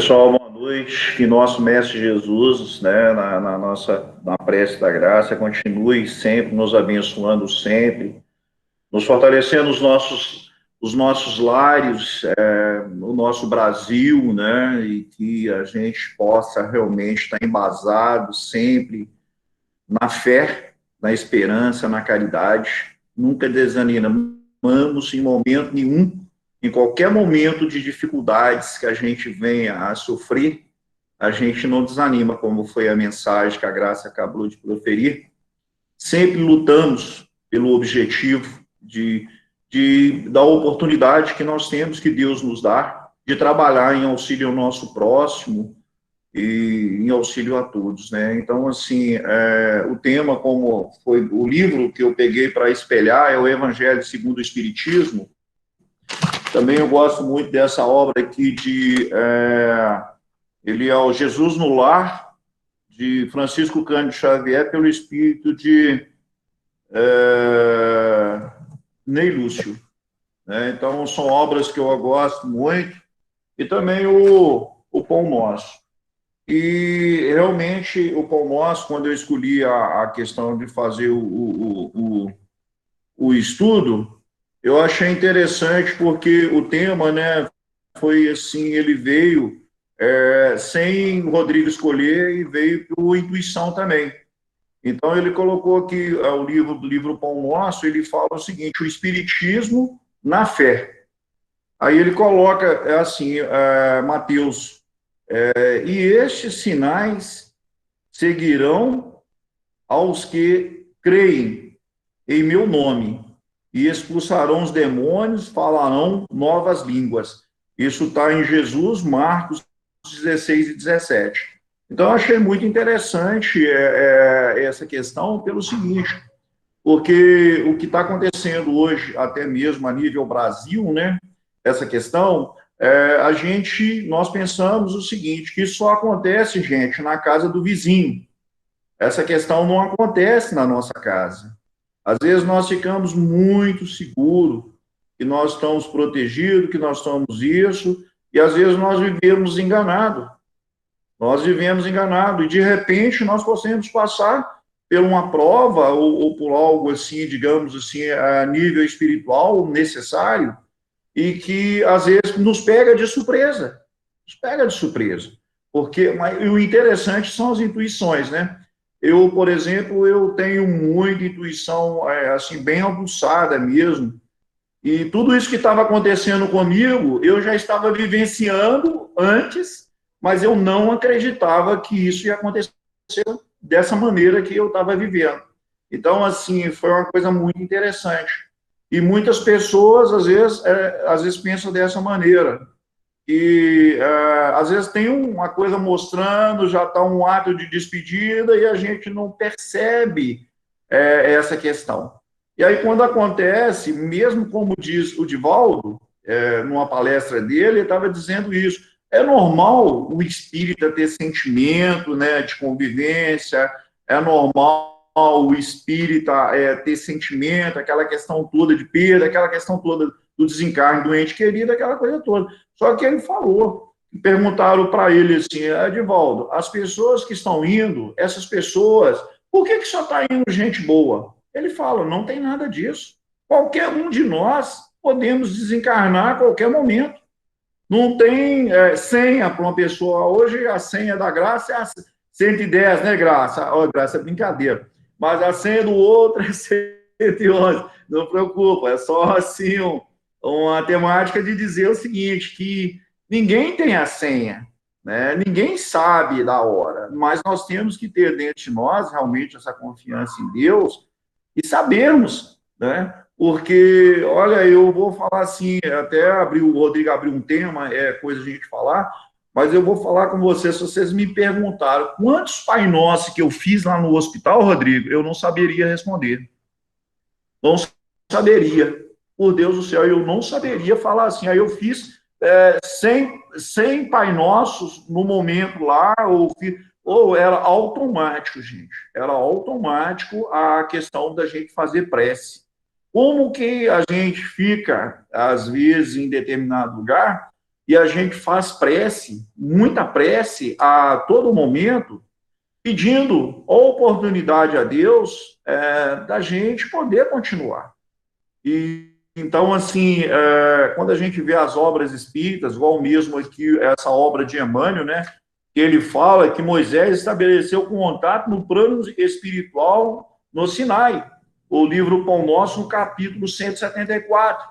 Pessoal, boa noite. Que nosso Mestre Jesus, né, na prece da graça, continue sempre nos abençoando, sempre, nos fortalecendo os nossos lares, o nosso Brasil, né, e que a gente possa realmente estar embasado sempre na fé, na esperança, na caridade. Nunca desanimamos em momento nenhum, em qualquer momento de dificuldades que a gente venha a sofrer, a gente não desanima, como foi a mensagem que a Graça acabou de proferir. Sempre lutamos pelo objetivo da oportunidade que nós temos, que Deus nos dá, de trabalhar em auxílio ao nosso próximo e em auxílio a todos, né? Então, assim, o tema, como foi o livro que eu peguei para espelhar, é o Evangelho segundo o Espiritismo. Também eu gosto muito dessa obra aqui ele é o Jesus no Lar, de Francisco Cândido Xavier, pelo espírito de Ney Lúcio, né? Então, são obras que eu gosto muito, e também o Pão Nosso. E, realmente, o Pão Nosso, quando eu escolhi a questão de fazer o estudo, eu achei interessante, porque o tema, né, foi assim, ele veio sem o Rodrigo escolher, e veio por intuição também. Então, ele colocou aqui o livro Pão Nosso, ele fala o seguinte: o Espiritismo na fé. Aí ele coloca, assim, Mateus, e estes sinais seguirão aos que creem em meu nome, e expulsarão os demônios, falarão novas línguas. Isso está em Jesus, Marcos 16 e 17. Então, eu achei muito interessante essa questão pelo seguinte, porque o que está acontecendo hoje, até mesmo a nível Brasil, né, essa questão, nós pensamos o seguinte, que isso só acontece, gente, na casa do vizinho. Essa questão não acontece na nossa casa. Às vezes nós ficamos muito seguros que nós estamos protegidos, que nós estamos isso, e às vezes nós vivemos enganados. Nós vivemos enganados, e de repente nós possamos passar por uma prova ou por algo assim, digamos assim, a nível espiritual necessário, e que às vezes nos pega de surpresa. Nos pega de surpresa. Mas o interessante são as intuições, né? Eu, por exemplo, eu tenho muita intuição, assim, bem aguçada mesmo, e tudo isso que estava acontecendo comigo, eu já estava vivenciando antes, mas eu não acreditava que isso ia acontecer dessa maneira que eu estava vivendo. Então, assim, foi uma coisa muito interessante. E muitas pessoas, às vezes pensam dessa maneira. E, às vezes, tem uma coisa mostrando, já está um ato de despedida, e a gente não percebe essa questão. E aí, quando acontece, mesmo como diz o Divaldo, numa palestra dele, ele estava dizendo isso. É normal o espírita ter sentimento, né, de convivência, é normal o espírita ter sentimento, aquela questão toda de perda, aquela questão toda do desencarne do ente querido, aquela coisa toda. Só que ele falou, perguntaram para ele assim, Divaldo, as pessoas que estão indo, essas pessoas, por que só está indo gente boa? Ele fala, não tem nada disso. Qualquer um de nós podemos desencarnar a qualquer momento. Não tem senha para uma pessoa. Hoje a senha da Graça é a 110, né, Graça? Oh, Graça é brincadeira. Mas a senha do outro é 111. Não preocupa, é só assim uma temática de dizer o seguinte, que ninguém tem a senha, né? Ninguém sabe da hora, mas nós temos que ter dentro de nós realmente essa confiança em Deus e sabermos, né? Porque, olha, eu vou falar assim, até o Rodrigo abriu um tema, coisa a gente falar, mas eu vou falar com vocês, se vocês me perguntaram quantos Pai Nosso que eu fiz lá no hospital, Rodrigo, eu não saberia responder. Não saberia. Por Deus do céu, eu não saberia falar assim. Aí eu fiz 100 Pai Nossos no momento lá, ou era automático, gente. Era automático a questão da gente fazer prece. Como que a gente fica, às vezes, em determinado lugar, e a gente faz prece, muita prece a todo momento, pedindo oportunidade a Deus da gente poder continuar. E então, assim, quando a gente vê as obras espíritas, igual mesmo aqui, essa obra de Emmanuel, né, que ele fala que Moisés estabeleceu contato no plano espiritual no Sinai, o livro Pão Nosso, no capítulo 174.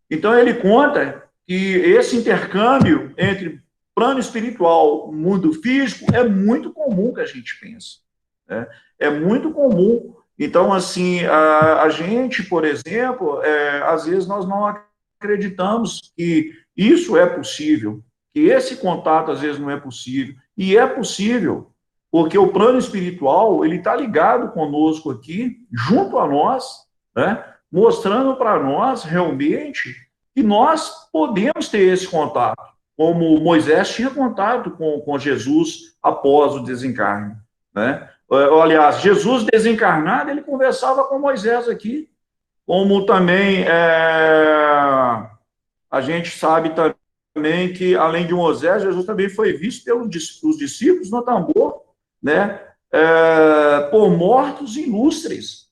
Então, ele conta que esse intercâmbio entre plano espiritual e mundo físico é muito comum que a gente pensa. Né? É muito comum. Então, assim, a gente, por exemplo, às vezes nós não acreditamos que isso é possível, que esse contato às vezes não é possível. E é possível, porque o plano espiritual, ele está ligado conosco aqui, junto a nós, né? Mostrando para nós, realmente, que nós podemos ter esse contato, como Moisés tinha contato com Jesus após o desencarne, né? Aliás, Jesus desencarnado, ele conversava com Moisés aqui, como também a gente sabe também que, além de Moisés, Jesus também foi visto pelos discípulos no tambor, né? Por mortos ilustres.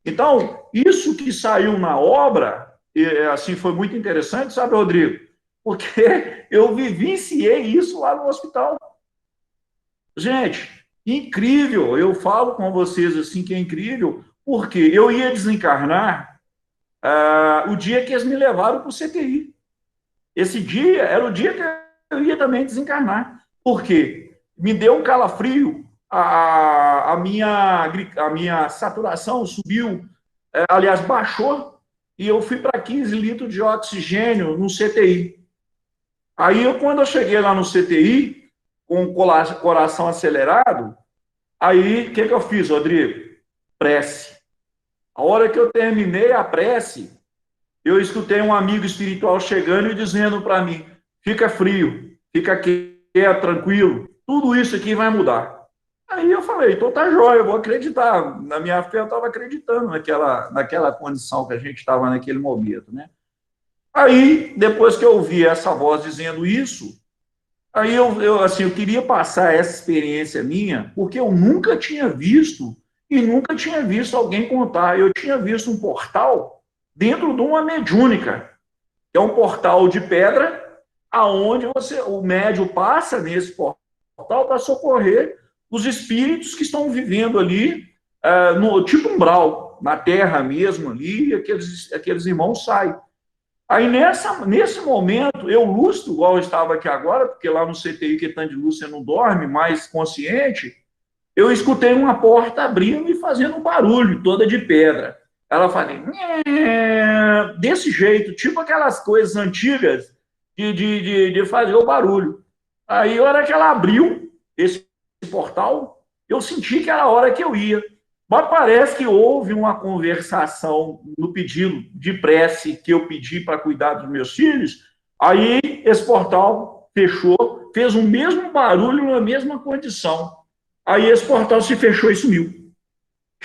Então, isso que saiu na obra, assim, foi muito interessante, sabe, Rodrigo? Porque eu vivenciei isso lá no hospital. Gente, incrível, eu falo com vocês assim que é incrível, porque eu ia desencarnar o dia que eles me levaram para o CTI. Esse dia era o dia que eu ia também desencarnar. Por quê? Me deu um calafrio, a minha saturação subiu, aliás, baixou, e eu fui para 15 litros de oxigênio no CTI. Aí, quando eu cheguei lá no CTI, com o coração acelerado, aí, o que eu fiz, Rodrigo? Prece. A hora que eu terminei a prece, eu escutei um amigo espiritual chegando e dizendo para mim, fica frio, fica quieto, tranquilo, tudo isso aqui vai mudar. Aí eu falei, então tá jóia, eu vou acreditar. Na minha fé, eu estava acreditando naquela condição que a gente estava naquele momento, né? Aí, depois que eu ouvi essa voz dizendo isso, aí eu queria passar essa experiência minha, porque eu nunca tinha visto e nunca tinha visto alguém contar. Eu tinha visto um portal dentro de uma mediúnica, que é um portal de pedra, aonde o médium passa nesse portal para socorrer os espíritos que estão vivendo ali, no tipo umbral, na terra mesmo ali, e aqueles irmãos saem. Aí, nesse momento, eu lúcido, igual eu estava aqui agora, porque lá no CTI, que é tanto de luz, você não dorme, mais consciente, eu escutei uma porta abrindo e fazendo um barulho, toda de pedra. Ela fazia desse jeito, tipo aquelas coisas antigas de fazer o barulho. Aí, a hora que ela abriu esse portal, eu senti que era a hora que eu ia. Mas parece que houve uma conversação no pedido de prece que eu pedi para cuidar dos meus filhos. Aí esse portal fechou, fez o mesmo barulho na mesma condição. Aí esse portal se fechou e sumiu.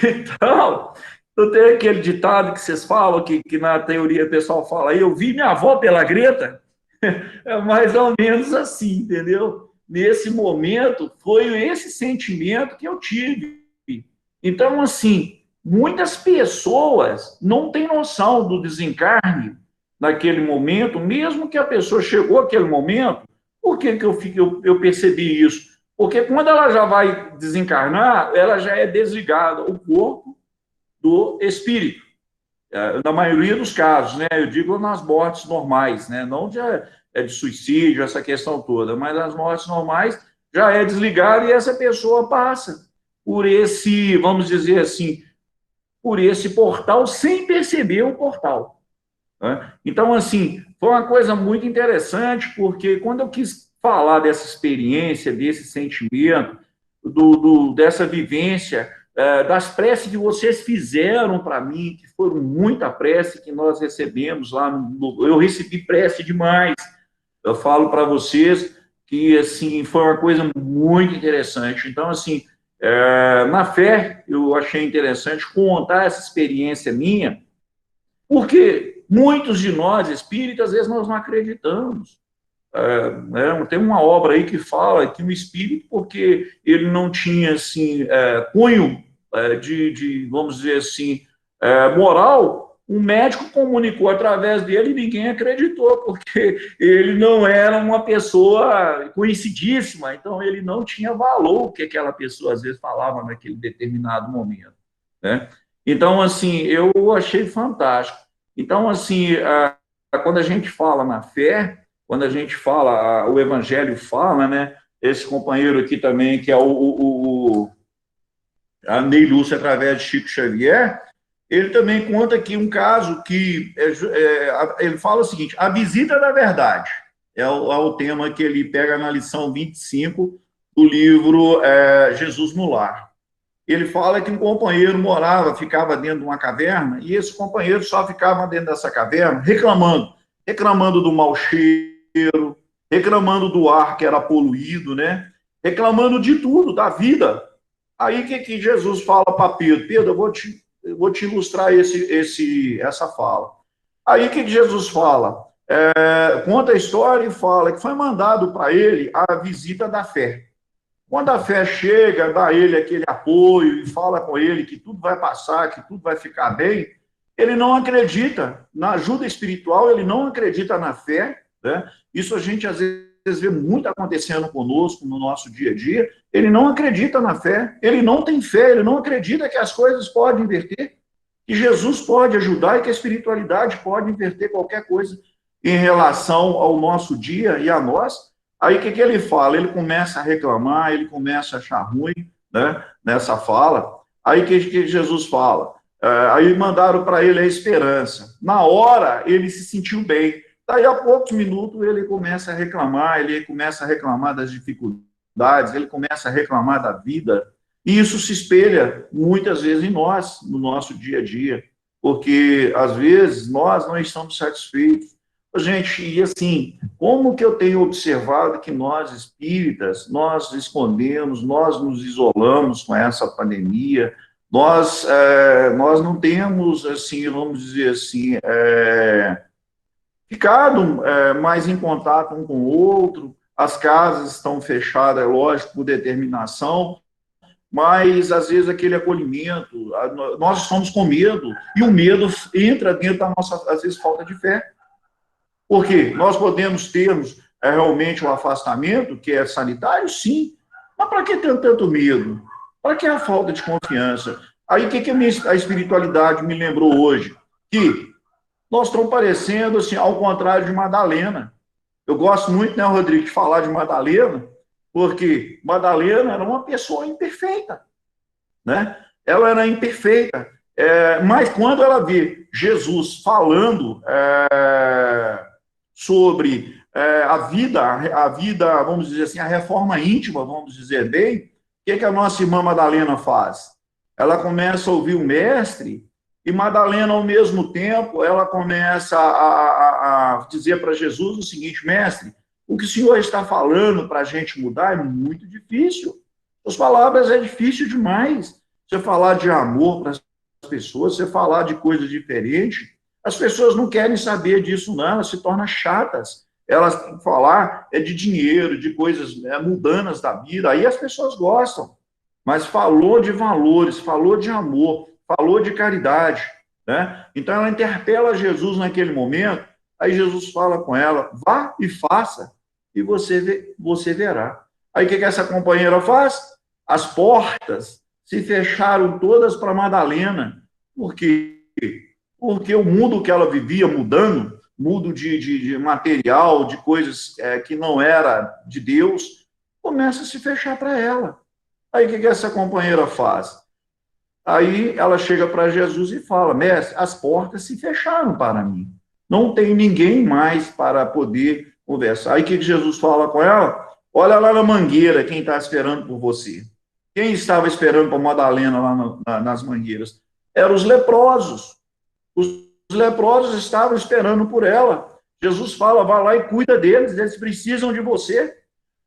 Então, não tem aquele ditado que vocês falam, que na teoria o pessoal fala, eu vi minha avó pela greta. É mais ou menos assim, entendeu? Nesse momento, foi esse sentimento que eu tive. Então, assim, muitas pessoas não têm noção do desencarne naquele momento, mesmo que a pessoa chegou àquele momento. Por que eu percebi isso? Porque quando ela já vai desencarnar, ela já é desligada, o corpo do espírito. Na maioria dos casos, né? Eu digo nas mortes normais, né? Não de suicídio, essa questão toda, mas nas mortes normais já é desligado e essa pessoa passa por esse, vamos dizer assim, por esse portal sem perceber o portal. Né? Então, assim, foi uma coisa muito interessante, porque quando eu quis falar dessa experiência, desse sentimento, dessa vivência, das preces que vocês fizeram para mim, que foram muita prece que nós recebemos lá, eu recebi prece demais. Eu falo para vocês que, assim, foi uma coisa muito interessante. Então, assim, na fé, eu achei interessante contar essa experiência minha, porque muitos de nós, espíritas, às vezes nós não acreditamos. Tem uma obra aí que fala que o espírito, porque ele não tinha assim cunho vamos dizer assim, moral, o médico comunicou através dele e ninguém acreditou, porque ele não era uma pessoa conhecidíssima, então ele não tinha valor o que aquela pessoa às vezes falava naquele determinado momento, né? Então, assim, eu achei fantástico. Então, assim, quando a gente fala na fé, quando a gente fala, o Evangelho fala, né? Esse companheiro aqui também, que é a Ney Lúcia, através de Chico Xavier, ele também conta aqui um caso que ele fala o seguinte: a visita da verdade é o tema que ele pega na lição 25 do livro Jesus no Lar. Ele fala que um companheiro ficava dentro de uma caverna, e esse companheiro só ficava dentro dessa caverna reclamando do mau cheiro, reclamando do ar que era poluído, né? Reclamando de tudo, da vida. Aí o que Jesus fala para Pedro? Pedro, eu vou te ilustrar essa fala. Aí o que Jesus fala? Conta a história e fala que foi mandado para ele a visita da fé. Quando a fé chega, dá a ele aquele apoio e fala com ele que tudo vai passar, que tudo vai ficar bem, ele não acredita na ajuda espiritual, ele não acredita na fé, né? Isso a gente às vezes vê muito acontecendo conosco no nosso dia a dia. Ele não acredita na fé, ele não tem fé, ele não acredita que as coisas podem inverter, que Jesus pode ajudar e que a espiritualidade pode inverter qualquer coisa em relação ao nosso dia e a nós. Aí o que ele fala? Ele começa a reclamar, ele começa a achar ruim, né, nessa fala. Aí que Jesus fala? Aí mandaram para ele a esperança. Na hora, ele se sentiu bem. Daí a poucos minutos, ele começa a reclamar das dificuldades, ele começa a reclamar da vida. E isso se espelha muitas vezes em nós, no nosso dia a dia, porque às vezes nós não estamos satisfeitos. Gente, e assim, como que eu tenho observado que nós espíritas, nós escondemos, nós nos isolamos com essa pandemia, nós não temos, assim, vamos dizer assim, ficado mais em contato um com o outro, as casas estão fechadas, é lógico, por determinação, mas às vezes aquele acolhimento, nós estamos com medo, e o medo entra dentro da nossa, às vezes, falta de fé. Porque nós podemos termos realmente um afastamento, que é sanitário, sim, mas para que ter tanto medo? Para que a falta de confiança? Aí o que a espiritualidade me lembrou hoje? Que nós estamos parecendo, assim, ao contrário de Madalena. Eu gosto muito, né, Rodrigo, de falar de Madalena, porque Madalena era uma pessoa imperfeita, né? Ela era imperfeita, mas quando ela vê Jesus falando sobre a vida, vamos dizer assim, a reforma íntima, vamos dizer bem, o que a nossa irmã Madalena faz? Ela começa a ouvir o mestre, e Madalena, ao mesmo tempo, ela começa a dizer para Jesus o seguinte: mestre, o que o senhor está falando para a gente mudar é muito difícil. As palavras é difícil demais. Você falar de amor para as pessoas, você falar de coisas diferentes, as pessoas não querem saber disso, não, elas se tornam chatas. Elas falar de dinheiro, de coisas mundanas da vida, aí as pessoas gostam. Mas falou de valores, falou de amor, falou de caridade, né? Então ela interpela Jesus naquele momento, aí Jesus fala com ela: vá e faça, e você verá. Aí o que essa companheira faz? As portas se fecharam todas para Madalena. Por quê? Porque o mundo que ela vivia mudando, mundo de material, de coisas que não era de Deus, começa a se fechar para ela. Aí o que essa companheira faz? Aí ela chega para Jesus e fala: mestre, as portas se fecharam para mim. Não tem ninguém mais para poder conversar. Aí o que Jesus fala com ela? Olha lá na mangueira quem está esperando por você. Quem estava esperando por Madalena lá nas mangueiras? Eram os leprosos. Os leprosos estavam esperando por ela. Jesus fala: vai lá e cuida deles, eles precisam de você.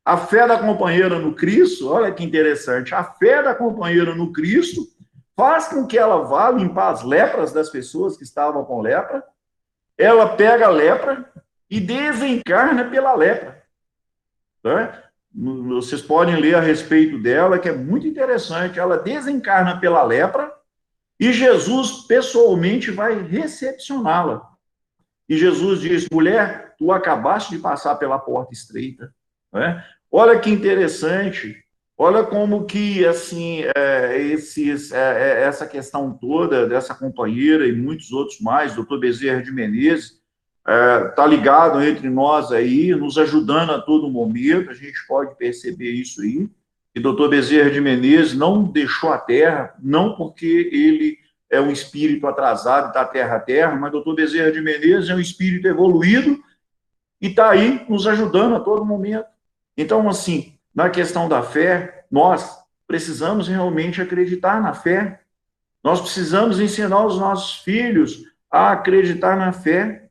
A fé da companheira no Cristo, olha que interessante, a fé da companheira no Cristo faz com que ela vá limpar as lepras das pessoas que estavam com lepra. Ela pega a lepra e desencarna pela lepra. Tá? Vocês podem ler a respeito dela, que é muito interessante. Ela desencarna pela lepra e Jesus pessoalmente vai recepcioná-la. E Jesus diz: mulher, tu acabaste de passar pela porta estreita. Né? Olha que interessante. Olha como que, assim, essa questão toda dessa companheira e muitos outros mais, doutor Bezerra de Menezes, está ligado entre nós aí, nos ajudando a todo momento, a gente pode perceber isso aí. E doutor Bezerra de Menezes não deixou a terra, não porque ele é um espírito atrasado, está terra a terra, mas doutor Bezerra de Menezes é um espírito evoluído e está aí nos ajudando a todo momento. Então, assim, na questão da fé, nós precisamos realmente acreditar na fé. Nós precisamos ensinar os nossos filhos a acreditar na fé.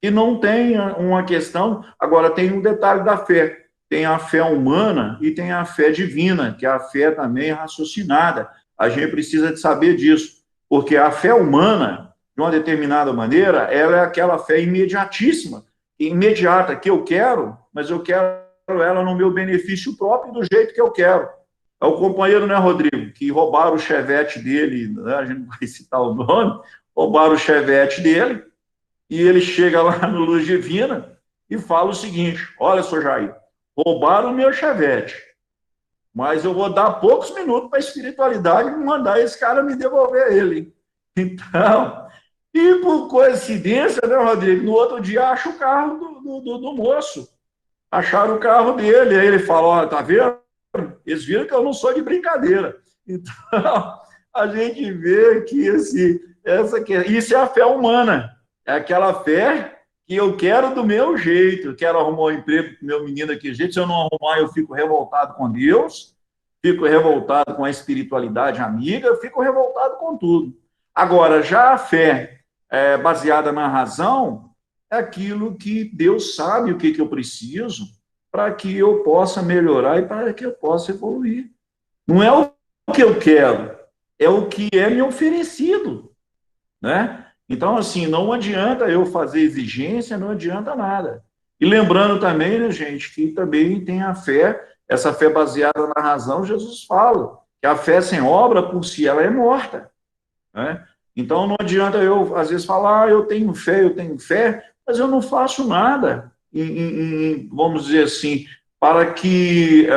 E não tem uma questão... Agora, tem um detalhe da fé. Tem a fé humana e tem a fé divina, que é a fé também raciocinada. A gente precisa de saber disso. Porque a fé humana, de uma determinada maneira, ela é aquela fé imediatíssima, imediata, que eu quero, mas eu quero ela no meu benefício próprio, do jeito que eu quero. É o companheiro, né, Rodrigo, que roubaram o chevette dele, né, a gente não vai citar o nome, roubaram o chevette dele, e ele chega lá no Luz Divina e fala o seguinte: olha, senhor Jair, roubaram o meu chevette, mas eu vou dar poucos minutos para a espiritualidade mandar esse cara me devolver ele. Então, e por coincidência, né, Rodrigo, no outro dia acha o carro do moço. Acharam o carro dele, aí ele fala: olha, tá vendo? Eles viram que eu não sou de brincadeira. Então, a gente vê que isso é a fé humana. É aquela fé que eu quero do meu jeito. Eu quero arrumar um emprego para o meu menino daquele jeito. Se eu não arrumar, eu fico revoltado com Deus, fico revoltado com a espiritualidade amiga, fico revoltado com tudo. Agora, já a fé baseada na razão é aquilo que Deus sabe o que eu preciso para que eu possa melhorar e para que eu possa evoluir. Não é o que eu quero, é o que é me oferecido, né? Então, assim, não adianta eu fazer exigência, não adianta nada. E lembrando também, né, gente, que também tem a fé, essa fé baseada na razão, Jesus fala que a fé sem obra, por si, ela é morta, né? Então, não adianta eu, às vezes, falar: eu tenho fé, mas eu não faço nada, vamos dizer assim, para que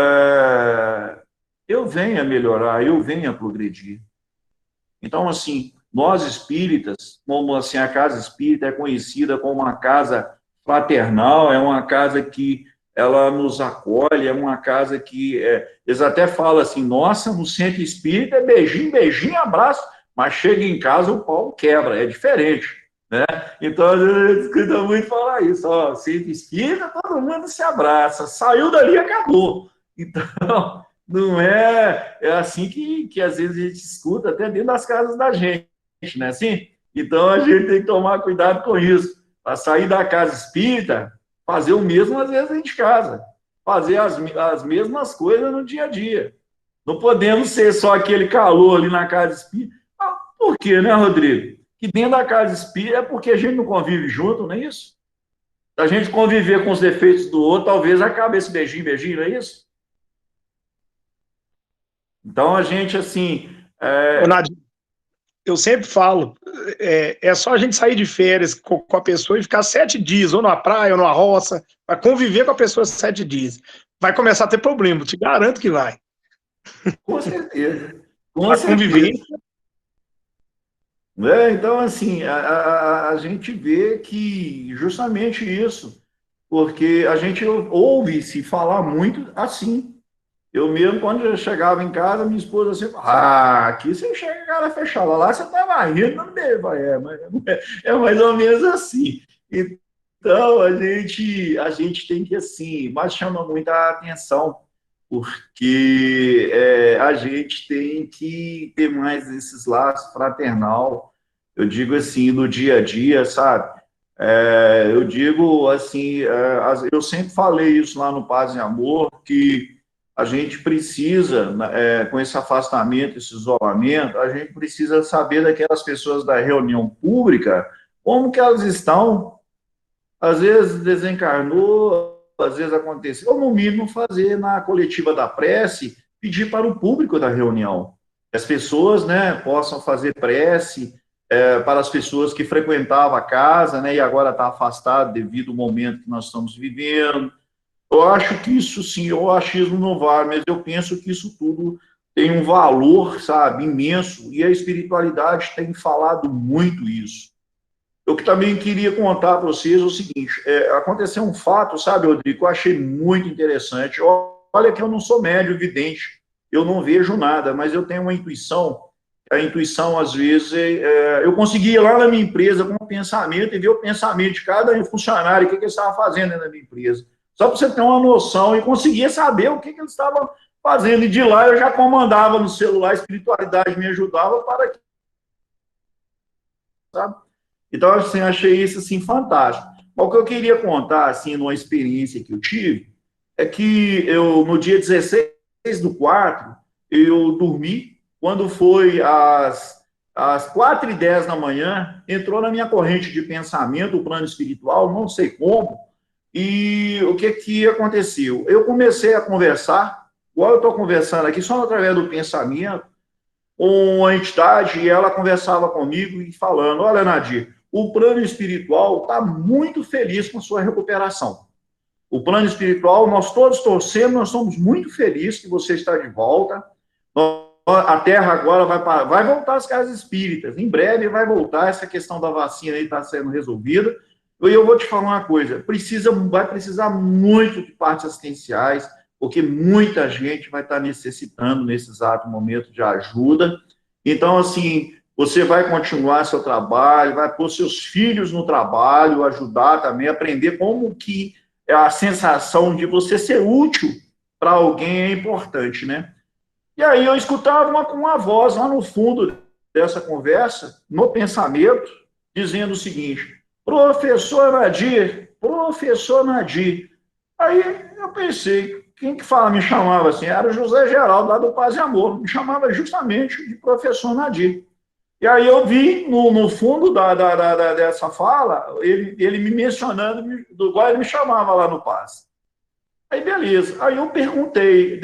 eu venha melhorar, eu venha progredir. Então, assim, nós espíritas, como assim, a casa espírita é conhecida como uma casa fraternal, é uma casa que ela nos acolhe, é uma casa que eles até falam assim: nossa, no centro espírita é beijinho, beijinho, abraço, mas chega em casa o pau quebra, é diferente, né? Então, a gente escuta muito falar isso: ó, centro espírita, todo mundo se abraça, saiu dali, acabou. Então, não é assim que às vezes a gente escuta até dentro das casas da gente, né? Assim? Então a gente tem que tomar cuidado com isso. Para sair da casa espírita, fazer o mesmo às vezes dentro de casa. Fazer as mesmas coisas no dia a dia. Não podemos ser só aquele calor ali na casa espírita. Ah, por quê, né, Rodrigo? Que dentro da casa espírita é porque a gente não convive junto, não é isso? Se a gente conviver com os defeitos do outro, talvez acabe esse beijinho, beijinho, não é isso? Então, a gente, assim... Ô, Nadir, eu sempre falo, é só a gente sair de férias com a pessoa e ficar 7 dias, ou na praia, ou numa roça, para conviver com a pessoa 7 dias. Vai começar a ter problema, te garanto que vai. Com certeza. Com A convivência. certeza. Então, assim, a gente vê que justamente isso, porque a gente ouve-se falar muito assim. Eu mesmo, quando eu chegava em casa, minha esposa sempre: aqui você chega cara fechada, lá você estava rindo, não deve, mas é mais ou menos assim. Então, a gente tem que, assim, mas chama muita atenção, porque a gente tem que ter mais esses laços fraternal, eu digo assim, no dia a dia, sabe? Eu digo assim, eu sempre falei isso lá no Paz e Amor, que a gente precisa, com esse afastamento, esse isolamento, a gente precisa saber daquelas pessoas da reunião pública, como que elas estão, às vezes desencarnou, às vezes aconteceu, ou no mínimo fazer na coletiva da prece, pedir para o público da reunião, que as pessoas, né, possam fazer prece para as pessoas que frequentavam a casa, né, e agora está afastado devido ao momento que nós estamos vivendo. Eu acho que isso sim, o achismo não vale, mas eu penso que isso tudo tem um valor, sabe, imenso, e a espiritualidade tem falado muito isso. Eu que também queria contar para vocês o seguinte, aconteceu um fato, sabe, Rodrigo, que eu achei muito interessante. Olha que eu não sou médium vidente, eu não vejo nada, mas eu tenho uma intuição. A intuição, às vezes, eu conseguia ir lá na minha empresa com um pensamento e ver o pensamento de cada funcionário, o que ele estava fazendo na minha empresa. Só para você ter uma noção e conseguia saber o que eles estavam fazendo. E de lá eu já comandava no celular, a espiritualidade me ajudava para que, sabe? Então, assim, achei isso, assim, fantástico. Mas o que eu queria contar, assim, numa experiência que eu tive, é que eu, no dia 16/4, eu dormi, quando foi às 4h10 da manhã, entrou na minha corrente de pensamento, o plano espiritual, não sei como, e o que que aconteceu? Eu comecei a conversar, igual eu estou conversando aqui, só através do pensamento, com a entidade, e ela conversava comigo e falando, olha, Nadir, o plano espiritual está muito feliz com a sua recuperação. O plano espiritual, nós todos torcemos, nós somos muito felizes que você está de volta. A Terra agora vai voltar às casas espíritas. Em breve vai voltar, essa questão da vacina aí está sendo resolvida. E eu vou te falar uma coisa, vai precisar muito de partes assistenciais, porque muita gente vai estar necessitando, nesse exato momento, de ajuda. Então, assim, você vai continuar seu trabalho, vai pôr seus filhos no trabalho, ajudar também, aprender como que a sensação de você ser útil para alguém é importante, né? E aí eu escutava uma voz lá no fundo dessa conversa, no pensamento, dizendo o seguinte, professor Nadir. Aí eu pensei, quem que me chamava assim? Era o José Geraldo, lá do Paz e Amor, me chamava justamente de professor Nadir. E aí eu vi, no fundo dessa fala, ele me mencionando, igual ele me chamava lá no Paz. Aí, beleza. Aí eu perguntei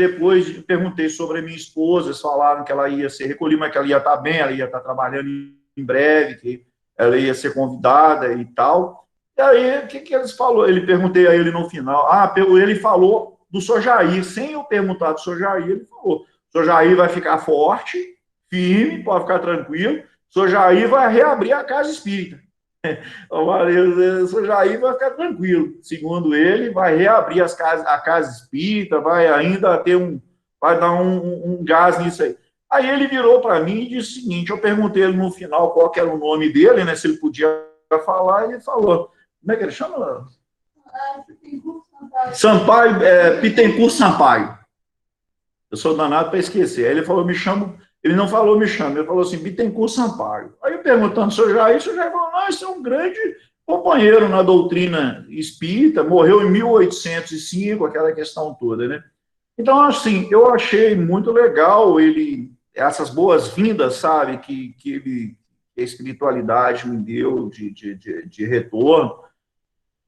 sobre a minha esposa, eles falaram que ela ia ser recolhida, mas que ela ia estar bem, ela ia estar trabalhando em breve, que ela ia ser convidada e tal. E aí, o que eles falaram? Ele perguntei a ele no final. Ele falou do Sr. Jair, sem eu perguntar do Sr. Jair, ele falou, o Sr. Jair vai ficar forte, firme, pode ficar tranquilo, o Sr. Jair vai reabrir a casa espírita. O Sr. Jair vai ficar tranquilo. Segundo ele, vai reabrir a casa espírita, vai ainda vai dar um gás nisso aí. Aí ele virou para mim e disse o seguinte, eu perguntei ele no final qual que era o nome dele, né, se ele podia falar, ele falou, como é que ele chama? Sampaio, Pittencourt Sampaio. Eu sou danado para esquecer. Aí ele falou, ele não falou me chama, ele falou assim, Bittencourt Sampaio. Aí eu perguntando, o senhor Jair falou, não, esse é um grande companheiro na doutrina espírita, morreu em 1805, aquela questão toda, né? Então, assim, eu achei muito legal essas boas-vindas, sabe, que a espiritualidade me deu de retorno,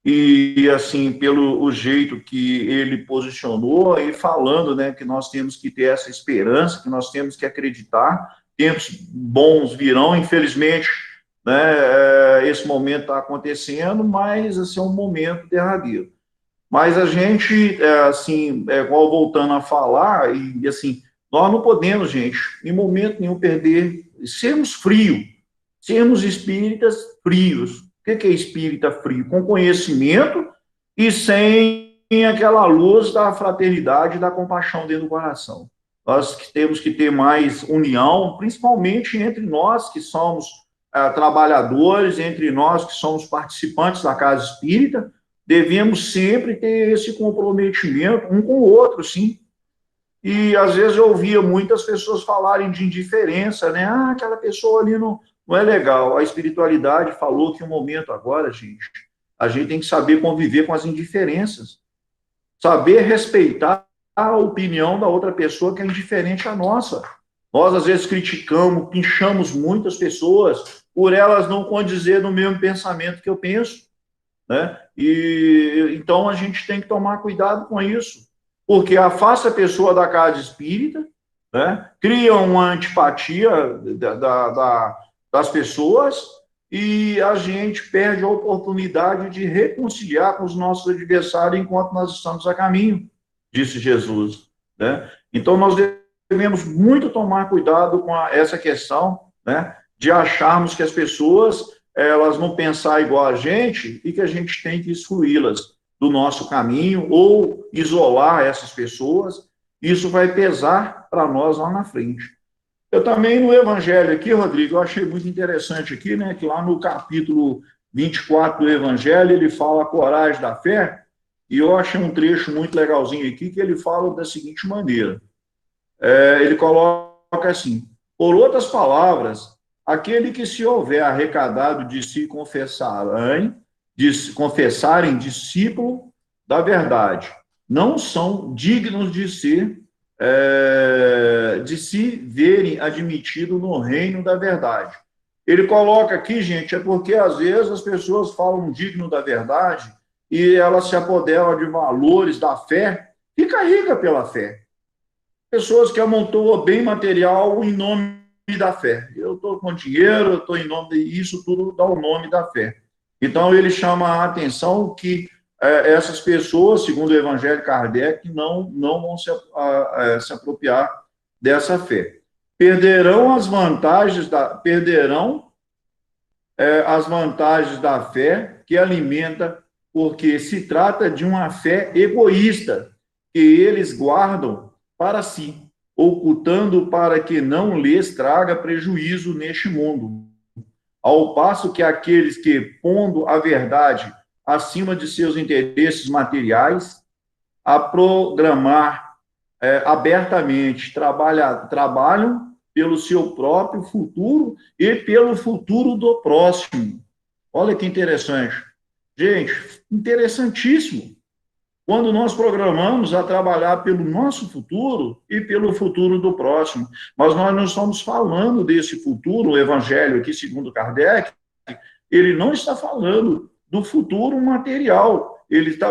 e, assim, pelo o jeito que ele posicionou e falando, né, que nós temos que ter essa esperança, que nós temos que acreditar, tempos bons virão, infelizmente, né, esse momento está acontecendo, mas, assim, é um momento derradeiro. Mas a gente, assim, igual voltando a falar, e, assim, nós não podemos, gente, em momento nenhum perder, sermos frios, sermos espíritas frios. O que é espírita frio? Com conhecimento e sem aquela luz da fraternidade e da compaixão dentro do coração. Nós temos que ter mais união, principalmente entre nós que somos trabalhadores, entre nós que somos participantes da casa espírita, devemos sempre ter esse comprometimento um com o outro, sim. E, às vezes, eu ouvia muitas pessoas falarem de indiferença, né? Aquela pessoa ali não é legal. A espiritualidade falou que o momento agora, gente, a gente tem que saber conviver com as indiferenças, saber respeitar a opinião da outra pessoa que é indiferente à nossa. Nós, às vezes, criticamos, pinchamos muitas pessoas por elas não condizer no mesmo pensamento que eu penso. né? E então a gente tem que tomar cuidado com isso, porque afasta a pessoa da casa espírita, né? Cria uma antipatia das pessoas e a gente perde a oportunidade de reconciliar com os nossos adversários enquanto nós estamos a caminho, disse Jesus, né? Então nós devemos muito tomar cuidado com essa questão, né? De acharmos que as pessoas elas vão pensar igual a gente e que a gente tem que excluí-las do nosso caminho ou isolar essas pessoas. Isso vai pesar para nós lá na frente. Eu também, no Evangelho aqui, Rodrigo, eu achei muito interessante aqui, né, que lá no capítulo 24 do Evangelho, ele fala a coragem da fé, e eu achei um trecho muito legalzinho aqui, que ele fala da seguinte maneira. Ele coloca assim, por outras palavras, aquele que se houver arrecadado de si confessarem discípulo da verdade, não são dignos de se verem admitidos no reino da verdade. Ele coloca aqui, gente, é porque às vezes as pessoas falam digno da verdade e elas se apoderam de valores da fé, fica rica pela fé. Pessoas que amontoam bem material em nome da fé. Eu estou com dinheiro, eu estou em nome disso, tudo dá o nome da fé. Então, ele chama a atenção que essas pessoas, segundo o Evangelho Kardec, não vão se apropriar dessa fé. Perderão as vantagens da fé que alimenta, porque se trata de uma fé egoísta que eles guardam para si, ocultando para que não lhes traga prejuízo neste mundo. Ao passo que aqueles que, pondo a verdade acima de seus interesses materiais, a programar abertamente, trabalham pelo seu próprio futuro e pelo futuro do próximo. Olha que interessante. Gente, interessantíssimo. Quando nós programamos a trabalhar pelo nosso futuro e pelo futuro do próximo. Mas nós não estamos falando desse futuro, o Evangelho aqui, segundo Kardec, ele não está falando do futuro material.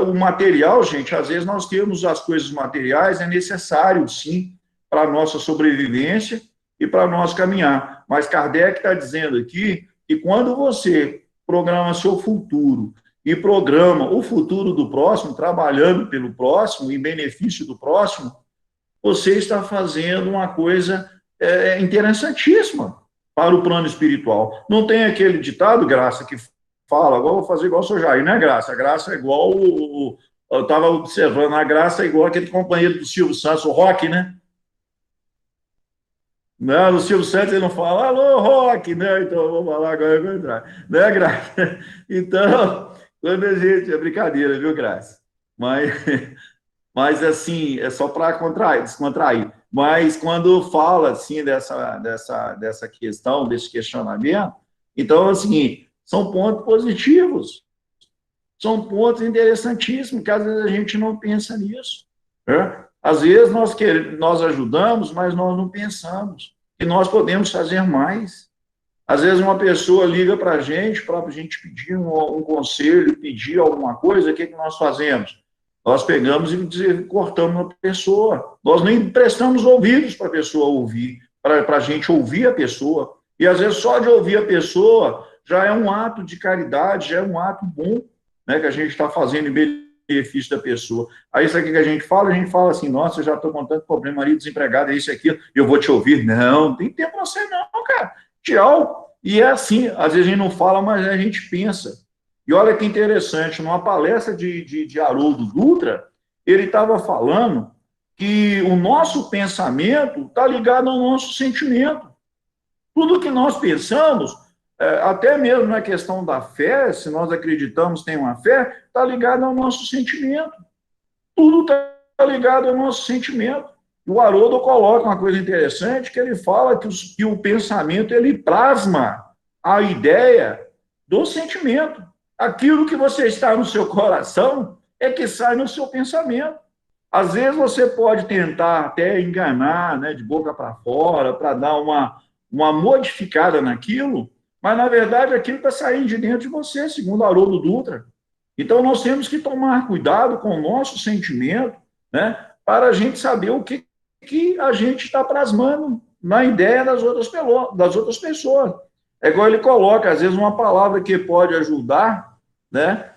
O material, gente, às vezes nós temos as coisas materiais, é necessário, sim, para a nossa sobrevivência e para nós caminhar. Mas Kardec está dizendo aqui que quando você programa seu futuro e programa o futuro do próximo, trabalhando pelo próximo, em benefício do próximo, você está fazendo uma coisa interessantíssima para o plano espiritual. Não tem aquele ditado, Graça, que fala, agora vou fazer igual o seu Jair, não é Graça? A Graça é igual, eu estava observando, a Graça é igual aquele companheiro do Silvio Santos, o Rock, né? Não, no Silvio Santos ele não fala, alô, Rock, né? Então eu vou falar agora, eu vou entrar. Né, Graça? Então, quando a gente, é brincadeira, viu, Graça? Mas assim, é só para descontrair. Mas quando fala, assim, dessa questão, desse questionamento, então, assim, são pontos positivos, são pontos interessantíssimos, que às vezes a gente não pensa nisso, né? Às vezes nós ajudamos, mas nós não pensamos que nós podemos fazer mais. Às vezes uma pessoa liga para a gente pedir um conselho, pedir alguma coisa, o que nós fazemos? Nós pegamos e cortamos a pessoa. Nós nem prestamos ouvidos para a pessoa ouvir, para a gente ouvir a pessoa. E às vezes só de ouvir a pessoa já é um ato de caridade, já é um ato bom, né, que a gente está fazendo em benefício da pessoa. Aí isso aqui que a gente fala assim, nossa, eu já estou com tanto problema, marido desempregado, é isso e aquilo, eu vou te ouvir. Não tem tempo para você não, cara. Tchau. E é assim, às vezes a gente não fala, mas a gente pensa. E olha que interessante, numa palestra de Haroldo Dutra, ele estava falando que o nosso pensamento está ligado ao nosso sentimento. Tudo que nós pensamos, até mesmo na questão da fé, se nós acreditamos tem uma fé, está ligado ao nosso sentimento. Tudo está ligado ao nosso sentimento. O Haroldo coloca uma coisa interessante, que ele fala que o pensamento, ele plasma a ideia do sentimento. Aquilo que você está no seu coração é que sai no seu pensamento. Às vezes você pode tentar até enganar, né, de boca para fora, para dar uma modificada naquilo, mas, na verdade, aquilo está saindo de dentro de você, segundo Haroldo Dutra. Então, nós temos que tomar cuidado com o nosso sentimento, né, para a gente saber o que a gente está plasmando na ideia das outras pessoas. É igual ele coloca, às vezes, uma palavra que pode ajudar, né,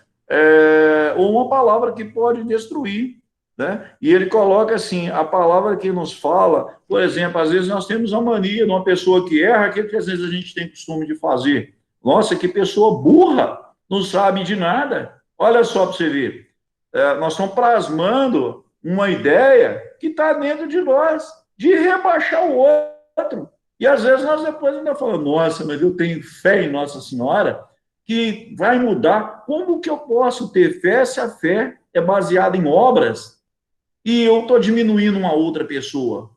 ou uma palavra que pode destruir. Né? E ele coloca assim, a palavra que nos fala, por exemplo, às vezes nós temos a mania de uma pessoa que erra, aquilo que às vezes a gente tem costume de fazer. Nossa, que pessoa burra, não sabe de nada. Olha só para você ver. Nós estamos plasmando uma ideia que está dentro de nós, de rebaixar o outro. E às vezes nós depois ainda falamos, nossa, mas eu tenho fé em Nossa Senhora que vai mudar. Como que eu posso ter fé se a fé é baseada em obras e eu estou diminuindo uma outra pessoa?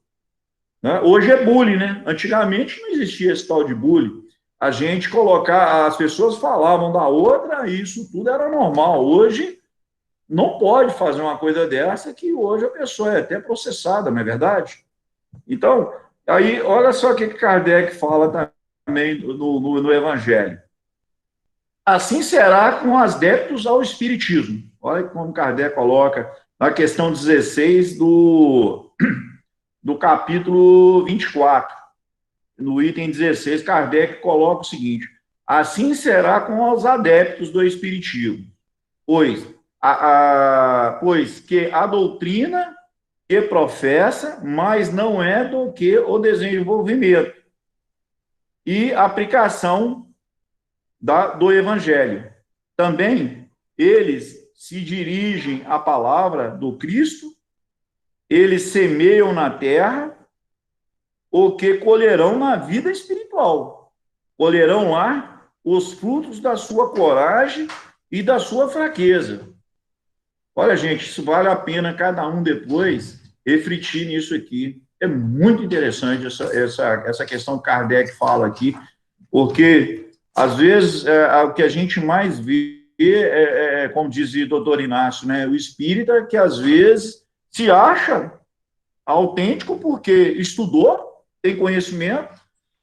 Né? Hoje é bullying, né? Antigamente não existia esse tal de bullying. A gente colocar, as pessoas falavam da outra e isso tudo era normal. Hoje não pode fazer uma coisa dessa que hoje a pessoa é até processada, não é verdade? Então, aí, olha só o que Kardec fala também no Evangelho. Assim será com os adeptos ao Espiritismo. Olha como Kardec coloca na questão 16 do capítulo 24. No item 16, Kardec coloca o seguinte: assim será com os adeptos do Espiritismo, pois que a doutrina que professa, mas não é do que o desenvolvimento e aplicação do Evangelho. Também eles se dirigem à palavra do Cristo, eles semeiam na terra o que colherão na vida espiritual. Colherão lá os frutos da sua coragem e da sua fraqueza. Olha, gente, isso vale a pena cada um depois refletir nisso aqui. É muito interessante essa questão que Kardec fala aqui, porque, às vezes, o que a gente mais vê como dizia o doutor Inácio, né, o espírita que, às vezes, se acha autêntico porque estudou, tem conhecimento,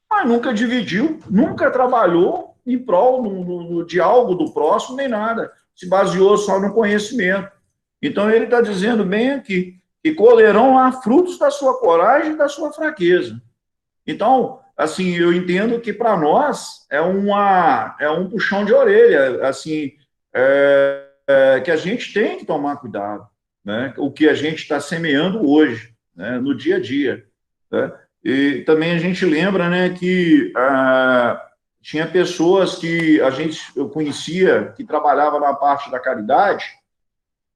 mas nunca dividiu, nunca trabalhou em prol de algo do próximo, nem nada. Se baseou só no conhecimento. Então, ele está dizendo bem aqui, que colherão lá frutos da sua coragem e da sua fraqueza. Então, assim, eu entendo que para nós é um puxão de orelha, assim, que a gente tem que tomar cuidado, né? O que a gente está semeando hoje, né? No dia a dia, né? E também a gente lembra, né, que tinha pessoas que eu conhecia que trabalhava na parte da caridade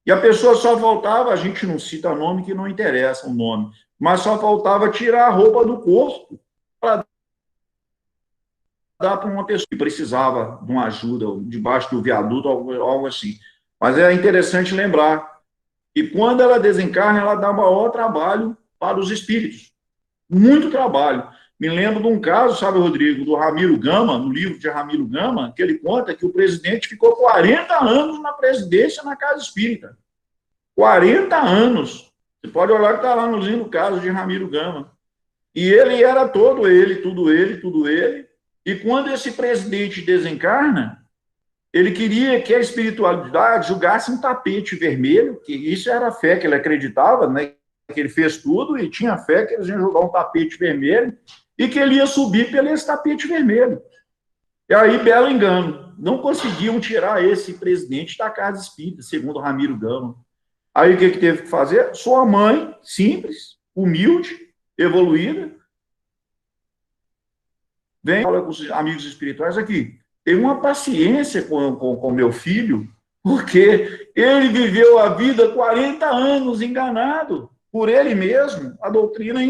e a pessoa só faltava, a gente não cita nome que não interessa o nome, mas só faltava tirar a roupa do corpo para dar para uma pessoa que precisava de uma ajuda debaixo do viaduto, algo assim. Mas é interessante lembrar que quando ela desencarna, ela dá maior trabalho para os espíritos. Muito trabalho. Me lembro de um caso, sabe, Rodrigo, do Ramiro Gama, no livro de Ramiro Gama, que ele conta que o presidente ficou 40 anos na presidência na Casa Espírita. 40 anos. Você pode olhar que está lá no lindo caso de Ramiro Gama. E ele era todo ele, tudo ele, tudo ele. E quando esse presidente desencarna, ele queria que a espiritualidade jogasse um tapete vermelho, que isso era a fé que ele acreditava, né? Que ele fez tudo e tinha fé que eles iam jogar um tapete vermelho e que ele ia subir pelo esse tapete vermelho. E aí, belo engano, não conseguiam tirar esse presidente da Casa Espírita, segundo Ramiro Gama. Aí, o que teve que fazer? Sua mãe, simples, humilde, evoluída, vem, fala com os amigos espirituais aqui, tem uma paciência com meu filho, porque ele viveu a vida 40 anos enganado por ele mesmo, a doutrina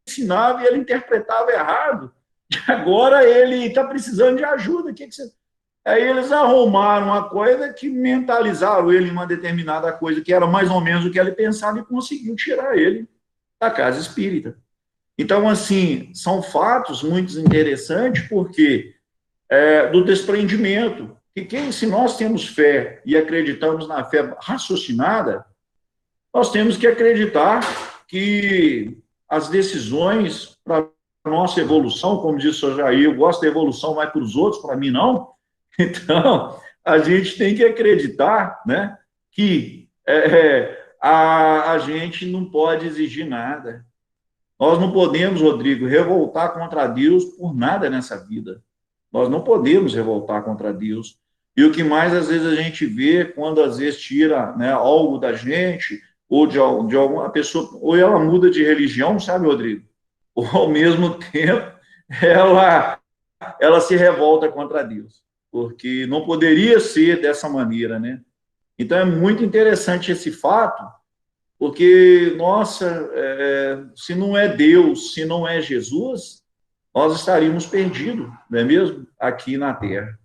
ensinava e ele interpretava errado. E agora ele está precisando de ajuda. Aí eles arrumaram uma coisa que mentalizaram ele em uma determinada coisa, que era mais ou menos o que ele pensava, e conseguiu tirar ele da Casa Espírita. Então, assim, são fatos muito interessantes, porque do desprendimento, que se nós temos fé e acreditamos na fé raciocinada, nós temos que acreditar que as decisões para a nossa evolução, como disse o Jair, eu gosto da evolução, vai para os outros, para mim não. Então, a gente tem que acreditar, né, que a gente não pode exigir nada. Nós não podemos, Rodrigo, revoltar contra Deus por nada nessa vida. Nós não podemos revoltar contra Deus. E o que mais às vezes a gente vê quando às vezes tira, né, algo da gente, ou de alguma pessoa, ou ela muda de religião, sabe, Rodrigo? Ou ao mesmo tempo ela se revolta contra Deus, porque não poderia ser dessa maneira, né? Então é muito interessante esse fato, porque, nossa, se não é Deus, se não é Jesus, nós estaríamos perdidos, não é mesmo? Aqui na Terra.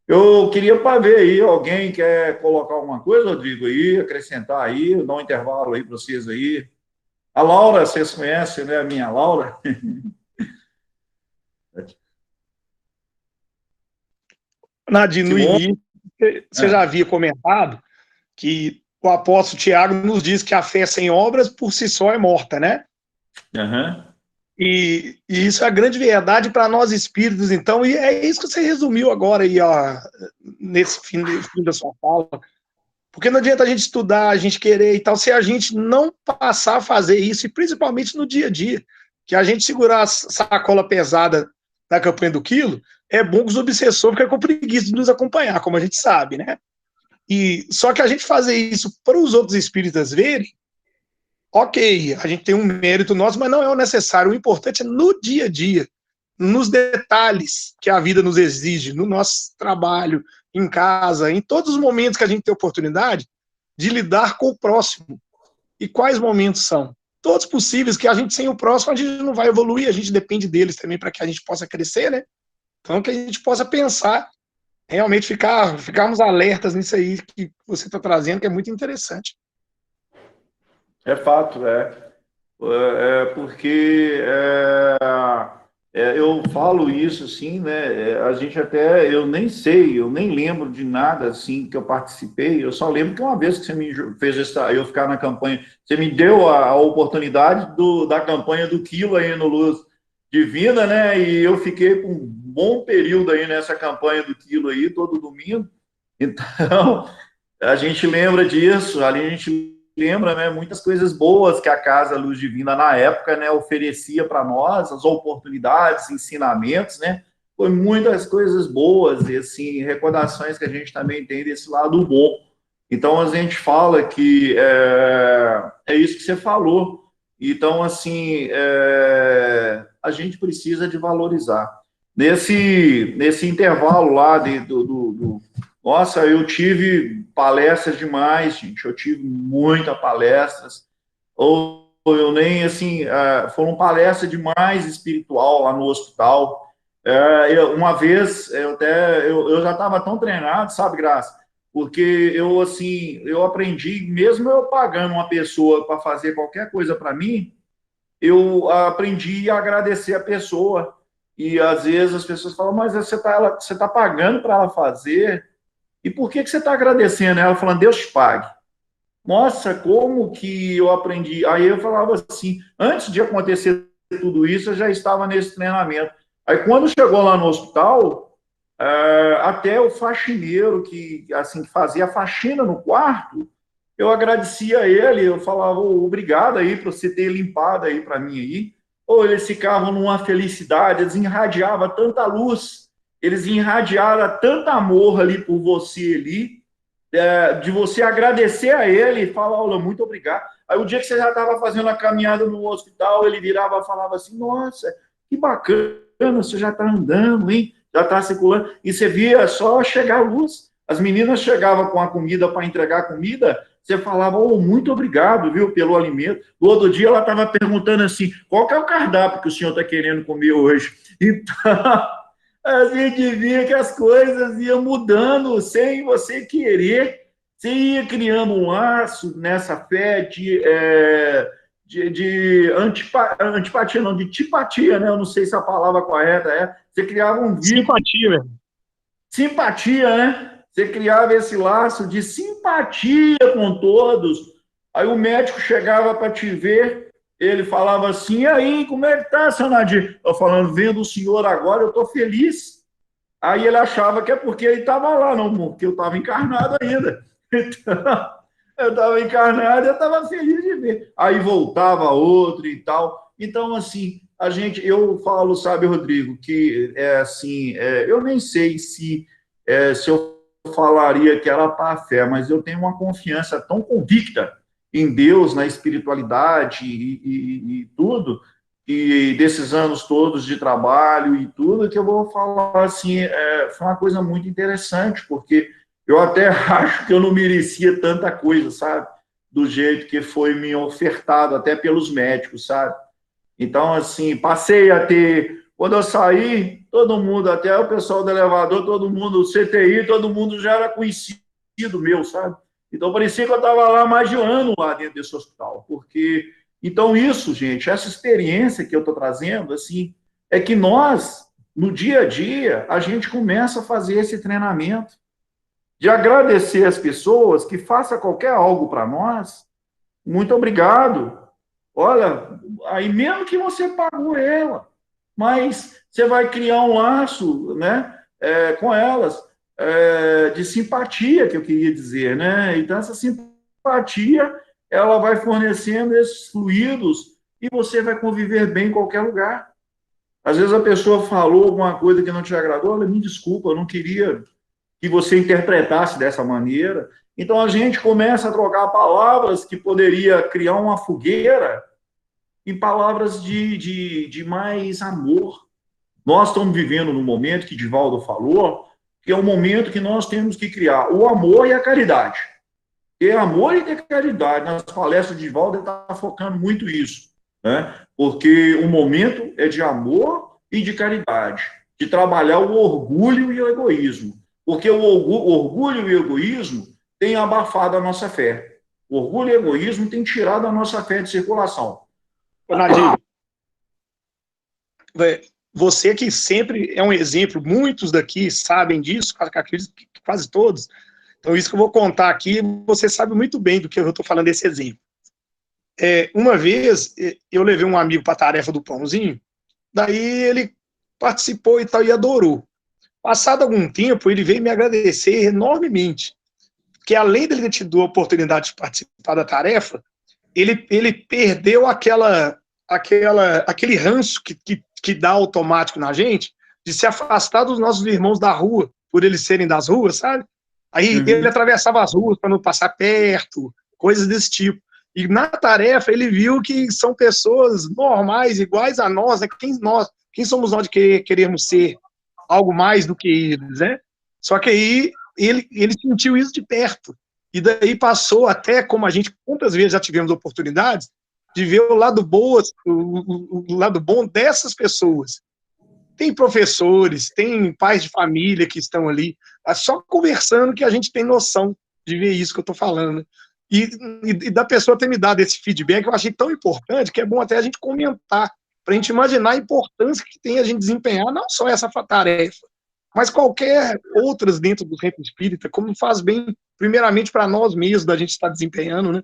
Eu queria para ver aí, alguém quer colocar alguma coisa, Rodrigo, aí, acrescentar aí, dar um intervalo aí para vocês aí. A Laura, vocês conhecem, né? A minha Laura. Nadine, no Simone? início, você já havia comentado que o apóstolo Tiago nos diz que a fé sem obras por si só é morta, né? Uhum. E isso é a grande verdade para nós espíritos, então, e é isso que você resumiu agora aí, ó, nesse fim da sua fala. Porque não adianta a gente estudar, a gente querer e tal, se a gente não passar a fazer isso, e principalmente no dia a dia, que a gente segurar a sacola pesada da campanha do quilo, é bom que os obsessores ficam com preguiça de nos acompanhar, como a gente sabe, né? E só que a gente fazer isso para os outros espíritas verem, ok, a gente tem um mérito nosso, mas não é o necessário. O importante é no dia a dia, nos detalhes que a vida nos exige, no nosso trabalho, em casa, em todos os momentos que a gente tem oportunidade de lidar com o próximo. E quais momentos são? Todos possíveis, que a gente sem o próximo a gente não vai evoluir, a gente depende deles também para que a gente possa crescer, né? Então que a gente possa pensar, realmente ficarmos alertas nisso aí que você está trazendo, que é muito interessante. É fato, porque eu falo isso assim, né? A gente até, eu nem sei, eu nem lembro de nada assim que eu participei. Eu só lembro que uma vez que você me fez eu ficar na campanha, você me deu a oportunidade da campanha do quilo aí no Luz Divina, né? E eu fiquei por um bom período aí nessa campanha do quilo aí, todo domingo. Então, a gente lembra disso, ali a gente lembra, né, muitas coisas boas que a Casa Luz Divina, na época, né, oferecia para nós, as oportunidades, ensinamentos, né, foi muitas coisas boas e, assim, recordações que a gente também tem desse lado bom. Então, a gente fala que é isso que você falou. Então, assim, a gente precisa de valorizar. Nesse intervalo lá nossa, eu tive palestras demais, gente. Eu tive muitas palestras. Ou eu nem, assim, foram palestras demais espiritual lá no hospital. Uma vez, eu já estava tão treinado, sabe, Graça? Porque eu, assim, eu aprendi, mesmo eu pagando uma pessoa para fazer qualquer coisa para mim, eu aprendi a agradecer a pessoa. E às vezes as pessoas falam, mas você tá pagando para ela fazer, e por que você está agradecendo? Ela falando, Deus te pague. Nossa, como que eu aprendi? Aí eu falava assim, antes de acontecer tudo isso, eu já estava nesse treinamento. Aí quando chegou lá no hospital, até o faxineiro que assim que fazia a faxina no quarto, eu agradecia a ele, eu falava, obrigado aí por você ter limpado aí para mim aí. Ou eles ficavam numa felicidade, eles irradiavam tanta luz, eles irradiaram tanto amor ali por você ali, de você agradecer a ele e falar, olha, muito obrigado. Aí o dia que você já estava fazendo a caminhada no hospital, ele virava e falava assim, nossa, que bacana, você já está andando, hein? Já está circulando. E você via só chegar a luz. As meninas chegavam com a comida para entregar comida, você falava, oh, muito obrigado, viu, pelo alimento. No outro dia ela estava perguntando assim, qual que é o cardápio que o senhor está querendo comer hoje? Então, a gente via que as coisas iam mudando sem você querer, você ia criando um laço nessa fé de antipatia, não, de tipatia, né? Eu não sei se a palavra correta é. Você criava um vínculo. Simpatia, velho. Simpatia, né? Você criava esse laço de simpatia com todos. Aí o médico chegava para te ver, ele falava assim, e aí, como é que tá, seu Nadir? Eu falando, vendo o senhor agora, eu estou feliz. Aí ele achava que é porque ele estava lá, não, porque eu estava encarnado ainda. Então, eu estava encarnado e eu estava feliz de ver. Aí voltava outro e tal. Então, assim, eu falo, sabe, Rodrigo, que é assim, eu nem sei se eu falaria que era para a fé, mas eu tenho uma confiança tão convicta em Deus, na espiritualidade e tudo, e desses anos todos de trabalho e tudo, que eu vou falar assim, foi uma coisa muito interessante, porque eu até acho que eu não merecia tanta coisa, sabe? Do jeito que foi me ofertado, até pelos médicos, sabe? Então, assim, passei a ter. Quando eu saí, todo mundo, até o pessoal do elevador, todo mundo, CTI, todo mundo já era conhecido meu, sabe? Então, parecia que eu estava lá mais de um ano lá dentro desse hospital. Porque. Então, isso, gente, essa experiência que eu estou trazendo, assim, é que nós, no dia a dia, a gente começa a fazer esse treinamento de agradecer as pessoas que façam qualquer algo para nós. Muito obrigado. Olha, aí mesmo que você pagou ela, mas você vai criar um laço, né, com elas, de simpatia, que eu queria dizer, né? Então, essa simpatia, ela vai fornecendo esses fluidos e você vai conviver bem em qualquer lugar. Às vezes a pessoa falou alguma coisa que não te agradou, ela me desculpa, eu não queria que você interpretasse dessa maneira. Então a gente começa a trocar palavras que poderia criar uma fogueira em palavras de mais amor. Nós estamos vivendo num momento que Divaldo falou, que é um momento que nós temos que criar o amor e a caridade. Ter amor e ter caridade. Nas palestras de Divaldo, ele está focando muito isso, né? Porque o momento é de amor e de caridade, de trabalhar o orgulho e o egoísmo. Porque o orgulho e o egoísmo têm abafado a nossa fé. O orgulho e o egoísmo têm tirado a nossa fé de circulação. Ô, Nadir, você que sempre é um exemplo, muitos daqui sabem disso, acredito que quase todos. Então, isso que eu vou contar aqui, você sabe muito bem do que eu estou falando desse exemplo. Uma vez, eu levei um amigo para a tarefa do pãozinho, daí ele participou e tal, e adorou. Passado algum tempo, ele veio me agradecer enormemente, porque além dele ter tido a oportunidade de participar da tarefa, ele perdeu aquele ranço que dá automático na gente, de se afastar dos nossos irmãos da rua, por eles serem das ruas, sabe? Aí ele atravessava as ruas para não passar perto, coisas desse tipo. E na tarefa ele viu que são pessoas normais, iguais a nós, né? Quem somos nós de queremos ser algo mais do que eles, né? Só que aí ele sentiu isso de perto. E daí passou até, como a gente quantas vezes já tivemos oportunidades, de ver o lado o lado bom dessas pessoas. Tem professores, tem pais de família que estão ali, só conversando que a gente tem noção de ver isso que eu estou falando. E da pessoa ter me dado esse feedback, eu achei tão importante que é bom até a gente comentar, para a gente imaginar a importância que tem a gente desempenhar não só essa tarefa, mas qualquer outras dentro do centro espírita, como faz bem, primeiramente, para nós mesmos, da gente estar desempenhando, né?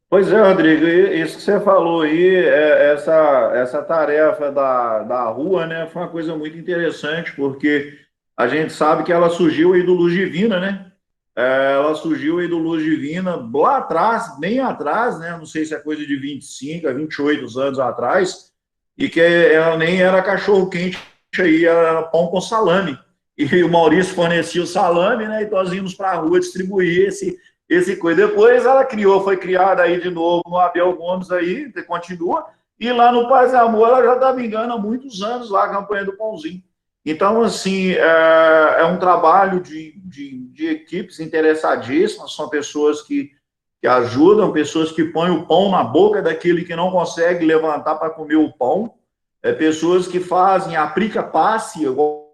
Pois é, Rodrigo, isso que você falou aí, essa tarefa da rua, né, foi uma coisa muito interessante, porque a gente sabe que ela surgiu aí do Luz Divina, né? Ela surgiu aí do Luz Divina lá atrás, bem atrás, né? Não sei se é coisa de 25 a 28 anos atrás, e que ela nem era cachorro-quente aí, era pão com salame. E o Maurício fornecia o salame, né? E nós íamos para a rua distribuir esse coisa. Depois ela foi criada aí de novo no Abel Gomes aí, continua, e lá no Paz e Amor ela já está vingando há muitos anos lá, a campanha do Pãozinho. Então, assim, é um trabalho de equipes interessadíssimas, são pessoas que ajudam, pessoas que põem o pão na boca daquele que não consegue levantar para comer o pão, pessoas que fazem aplica-passe,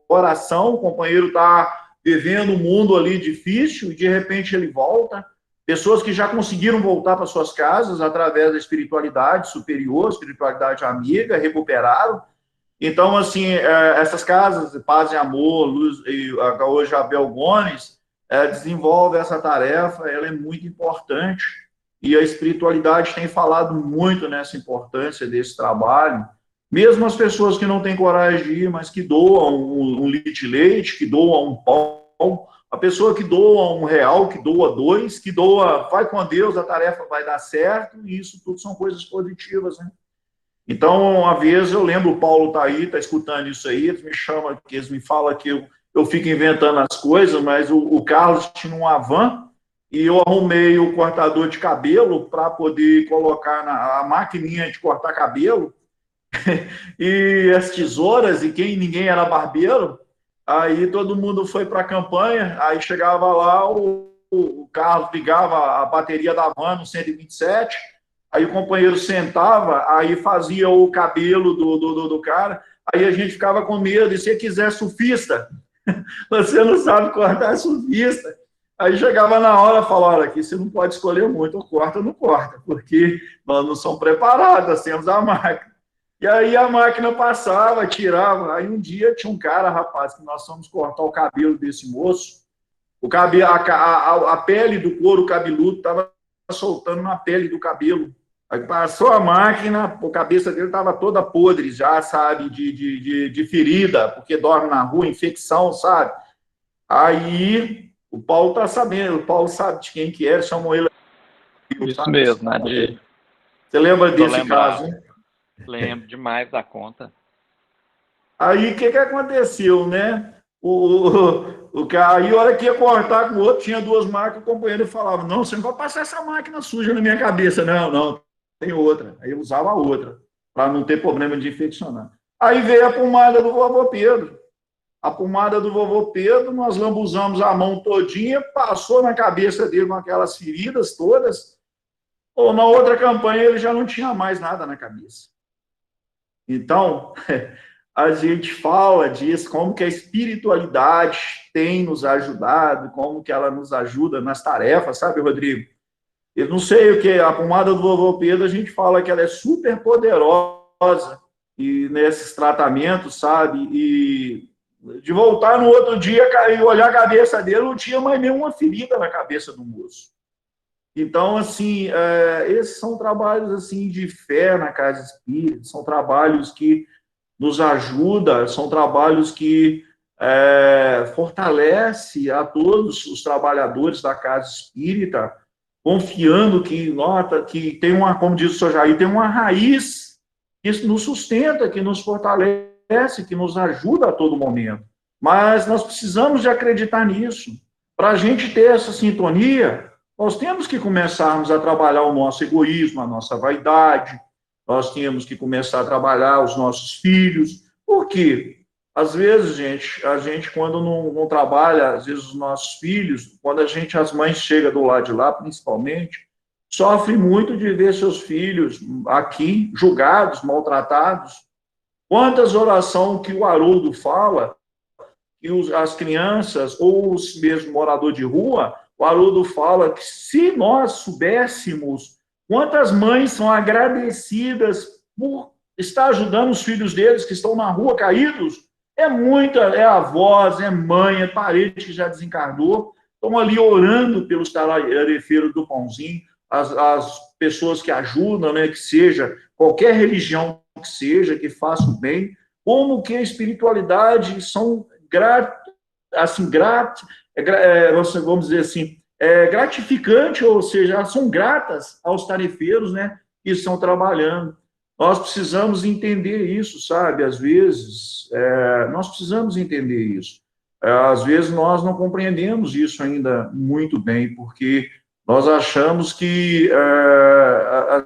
oração, o companheiro está vivendo um mundo ali difícil e de repente ele volta. Pessoas que já conseguiram voltar para suas casas através da espiritualidade superior, espiritualidade amiga, recuperaram. Então, assim, essas casas, Paz e Amor, Luz, e hoje Abel Gomes, desenvolve essa tarefa, ela é muito importante e a espiritualidade tem falado muito nessa importância desse trabalho Mesmo as pessoas que não têm coragem de ir, mas que doam um litro de leite, que doam um pão, a pessoa que doa R$ 1, que doa 2, que doa, vai com Deus, a tarefa vai dar certo, e isso tudo são coisas positivas, né? Então, uma vez eu lembro, o Paulo está aí, está escutando isso aí, eles me chamam, eles me falam que eu fico inventando as coisas, mas o Carlos tinha uma van e eu arrumei o cortador de cabelo para poder colocar a maquininha de cortar cabelo e as tesouras, e ninguém era barbeiro, aí todo mundo foi para a campanha, aí chegava lá, o Carlos ligava a bateria da van no 127, aí o companheiro sentava, aí fazia o cabelo do cara, aí a gente ficava com medo, e se quiser surfista, você não sabe cortar surfista. Aí chegava na hora e falava, olha, aqui você não pode escolher muito, ou corta ou não corta, porque nós não somos preparados, nós temos a máquina. E aí a máquina passava, tirava. Aí um dia tinha um cara, rapaz, que nós fomos cortar o cabelo desse moço. O cabelo, a pele do couro cabeludo estava soltando na pele do cabelo. Aí passou a máquina, a cabeça dele estava toda podre já, sabe, de ferida, porque dorme na rua, infecção, sabe? Aí o Paulo está sabendo, o Paulo sabe de quem que era, chamou ele. Isso mesmo, né? Você lembra desse caso, né? Lembro demais da conta. Aí o que aconteceu, né? O cara, aí a hora que ia cortar com o outro, tinha duas máquinas, o companheiro falava, não, você não vai passar essa máquina suja na minha cabeça. Não, tem outra. Aí eu usava a outra, para não ter problema de infeccionar. Aí veio a pomada do vovô Pedro. A pomada do vovô Pedro, nós lambuzamos a mão todinha, passou na cabeça dele com aquelas feridas todas. Ou na outra campanha ele já não tinha mais nada na cabeça. Então, a gente fala disso, como que a espiritualidade tem nos ajudado, como que ela nos ajuda nas tarefas, sabe, Rodrigo? Eu não sei o que, a pomada do vovô Pedro, a gente fala que ela é super poderosa e nesses tratamentos, sabe? E de voltar no outro dia e olhar a cabeça dele, não tinha mais nenhuma ferida na cabeça do moço. Então, assim, esses são trabalhos assim de fé na casa espírita, são trabalhos que nos ajudam, são trabalhos que fortalece a todos os trabalhadores da casa espírita, confiando que, nota, que tem uma, como diz o senhor Jair, tem uma raiz que nos sustenta, que nos fortalece, que nos ajuda a todo momento. Mas nós precisamos de acreditar nisso. Para a gente ter essa sintonia, nós temos que começarmos a trabalhar o nosso egoísmo, a nossa vaidade, nós temos que começar a trabalhar os nossos filhos. Por quê? Às vezes, a gente quando não trabalha, às vezes os nossos filhos, quando as mães chegam do lado de lá, principalmente, sofrem muito de ver seus filhos aqui julgados, maltratados. Quantas orações que o Haroldo fala, que as crianças, ou os mesmos moradores de rua, o Haroldo fala que se nós soubéssemos quantas mães são agradecidas por estar ajudando os filhos deles que estão na rua caídos, é avós, é mãe, é parente que já desencarnou, estão ali orando pelos tarefeiros do pãozinho, as pessoas que ajudam, né, que seja qualquer religião que seja, que faça o bem, como que a espiritualidade são vamos dizer assim, gratificante, ou seja, são gratas aos tarefeiros, né, que estão trabalhando. Nós precisamos entender isso, sabe? Às vezes, nós precisamos entender isso. Às vezes, nós não compreendemos isso ainda muito bem, porque nós achamos que,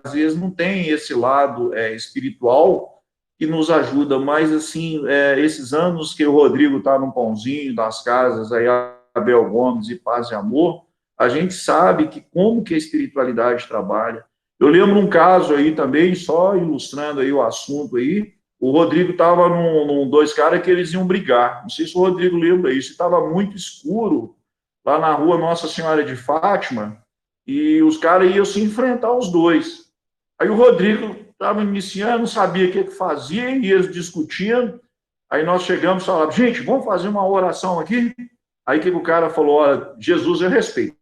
às vezes, não tem esse lado espiritual que nos ajuda, mas, assim, esses anos que o Rodrigo está no Pãozinho, das casas, aí Abel Gomes e Paz e Amor, a gente sabe que como que a espiritualidade trabalha. Eu lembro um caso aí também, só ilustrando aí o assunto aí, o Rodrigo estava dois caras que eles iam brigar, não sei se o Rodrigo lembra isso, estava muito escuro, lá na rua Nossa Senhora de Fátima, e os caras iam se enfrentar os dois. Aí o Rodrigo estava iniciando, não sabia o que fazia, e eles discutindo, aí nós chegamos e falamos, gente, vamos fazer uma oração aqui? Aí que o cara falou, olha, Jesus eu respeito.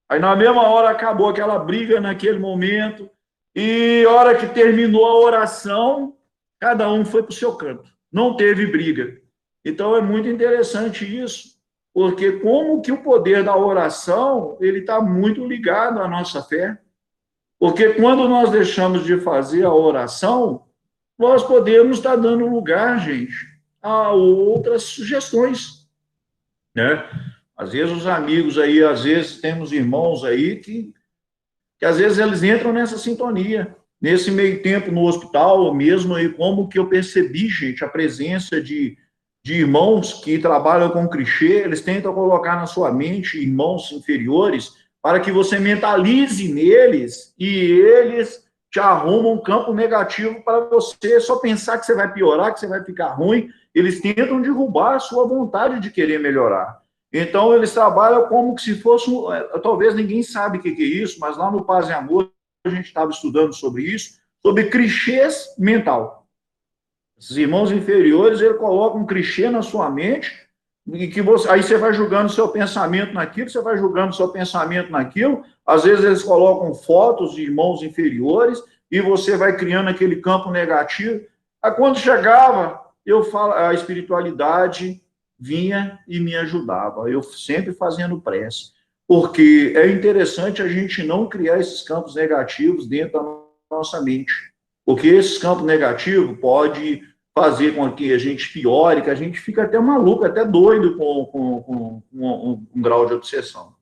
Aí na mesma hora acabou aquela briga naquele momento, e a hora que terminou a oração, cada um foi para o seu canto, não teve briga. Então, é muito interessante isso, porque como que o poder da oração, ele está muito ligado à nossa fé, porque quando nós deixamos de fazer a oração, nós podemos estar dando lugar, gente, a outras sugestões, né? Às vezes os amigos aí, às vezes temos irmãos aí que às vezes eles entram nessa sintonia. Nesse meio tempo no hospital, mesmo aí, como que eu percebi, gente, a presença de irmãos que trabalham com clichê, eles tentam colocar na sua mente irmãos inferiores para que você mentalize neles e eles te arrumam um campo negativo para você só pensar que você vai piorar, que você vai ficar ruim. Eles tentam derrubar a sua vontade de querer melhorar. Então, eles trabalham como se fosse, talvez ninguém sabe o que é isso, mas lá no Paz e Amor, a gente estava estudando sobre isso, sobre clichês mental. Esses irmãos inferiores, ele coloca um clichê na sua mente, e que aí você vai julgando o seu pensamento naquilo, você vai julgando o seu pensamento naquilo, às vezes eles colocam fotos de irmãos inferiores, e você vai criando aquele campo negativo. Aí quando chegava, a espiritualidade vinha e me ajudava, eu sempre fazendo prece, porque é interessante a gente não criar esses campos negativos dentro da nossa mente, porque esse campo negativo pode fazer com que a gente piore, que a gente fica até maluco, até doido com um grau de obsessão.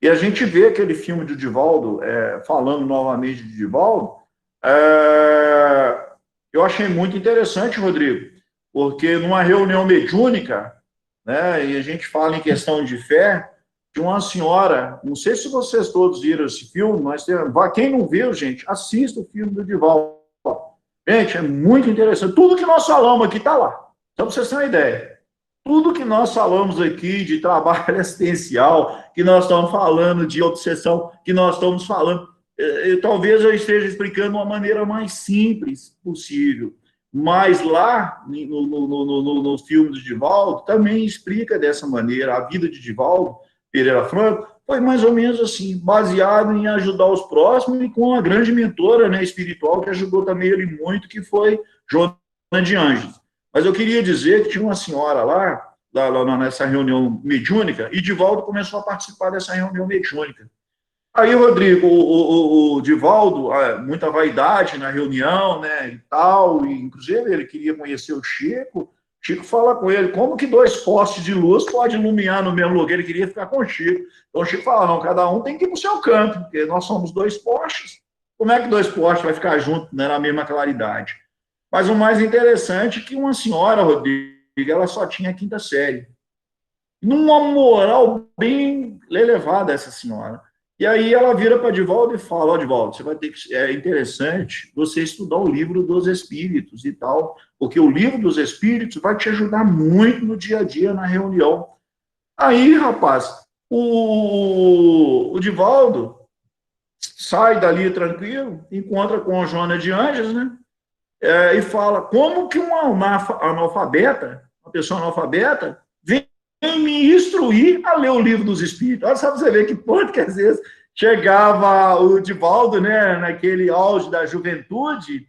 E a gente vê aquele filme de Divaldo, falando novamente de Divaldo, eu achei muito interessante, Rodrigo, porque numa reunião mediúnica, né, e a gente fala em questão de fé, de uma senhora, não sei se vocês todos viram esse filme, mas quem não viu, gente, assista o filme do Divaldo. Gente, é muito interessante. Tudo que nós falamos aqui está lá. Só para vocês terem uma ideia. Tudo que nós falamos aqui de trabalho assistencial, que nós estamos falando de obsessão, que nós estamos falando, talvez eu esteja explicando de uma maneira mais simples possível. Mas lá, no filme de Divaldo, também explica dessa maneira. A vida de Divaldo Pereira Franco foi mais ou menos assim, baseado em ajudar os próximos e com uma grande mentora, né, espiritual que ajudou também ele muito, que foi Joana de Ângeles. Mas eu queria dizer que tinha uma senhora lá nessa reunião mediúnica, e Divaldo começou a participar dessa reunião mediúnica. Aí, Rodrigo, o Divaldo, muita vaidade na reunião, né, e tal, e inclusive ele queria conhecer o Chico. Chico fala com ele, como que 2 postes de luz podem iluminar no mesmo lugar? Ele queria ficar com o Chico. Então o Chico fala, não, cada um tem que ir para o seu canto, porque nós somos 2 postes. Como é que 2 postes vai ficar juntos, né, na mesma claridade? Mas o mais interessante é que uma senhora, Rodrigo, ela só tinha a 5ª série. Numa moral bem elevada, essa senhora. E aí ela vira para Divaldo e fala, ó, Divaldo, você vai ter que... É interessante você estudar o livro dos Espíritos e tal, porque o livro dos Espíritos vai te ajudar muito no dia a dia, na reunião. Aí, rapaz, o Divaldo sai dali tranquilo, encontra com a Joana de Ângeles, né? E fala, como que um analfabeta, uma pessoa analfabeta, vem me instruir a ler o livro dos Espíritos? Olha só pra você ver que ponto que às vezes chegava o Divaldo, né, naquele auge da juventude,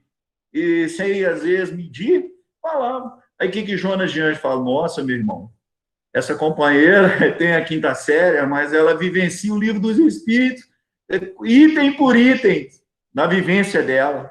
e sem às vezes medir, falava. Aí o que Joana de Ângeles fala? Nossa, meu irmão, essa companheira tem a 5ª série, mas ela vivencia o livro dos Espíritos, item por item, na vivência dela.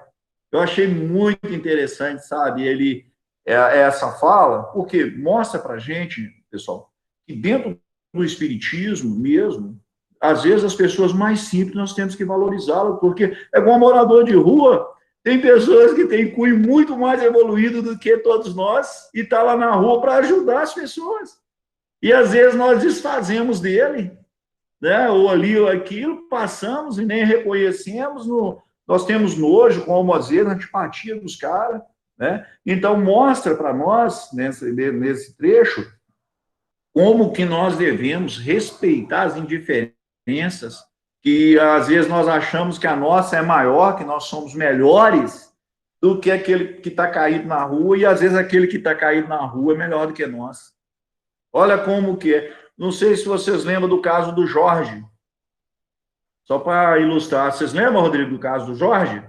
Eu achei muito interessante, sabe, essa fala, porque mostra pra gente, pessoal, que dentro do espiritismo mesmo, às vezes as pessoas mais simples nós temos que valorizá-las, porque é igual morador de rua, tem pessoas que têm cunho muito mais evoluído do que todos nós e tá lá na rua para ajudar as pessoas. E às vezes nós desfazemos dele, né? Ou ali ou aquilo, passamos e nem reconhecemos, nós temos nojo, como às vezes, antipatia dos caras, né? Então mostra para nós, nesse trecho, como que nós devemos respeitar as indiferenças, que às vezes nós achamos que a nossa é maior, que nós somos melhores do que aquele que está caído na rua, e às vezes aquele que está caído na rua é melhor do que nós. Olha como que é. Não sei se vocês lembram do caso do Jorge. Só para ilustrar. Vocês lembram, Rodrigo, do caso do Jorge?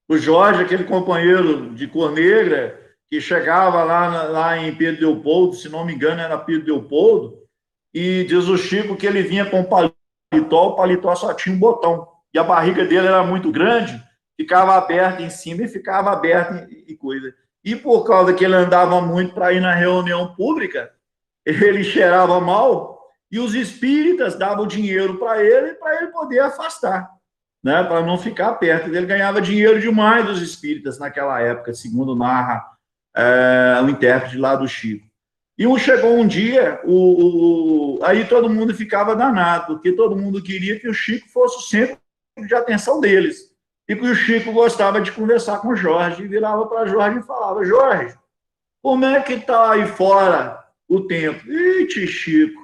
O Jorge, aquele companheiro de cor negra, que chegava lá em Pedro Leopoldo, se não me engano, era Pedro Leopoldo, e diz o Chico que ele vinha com o paletó só tinha um botão. E a barriga dele era muito grande, ficava aberta em cima e ficava aberta e coisa. E por causa que ele andava muito para ir na reunião pública, ele cheirava mal e os espíritas davam dinheiro para ele poder afastar, né, para não ficar perto. Ele ganhava dinheiro demais dos espíritas naquela época, segundo narra o intérprete lá do Chico. E chegou um dia, aí todo mundo ficava danado, porque todo mundo queria que o Chico fosse o centro de atenção deles. E que o Chico gostava de conversar com o Jorge, e virava para Jorge e falava: Jorge, como é que está aí fora o tempo? Ih, Chico,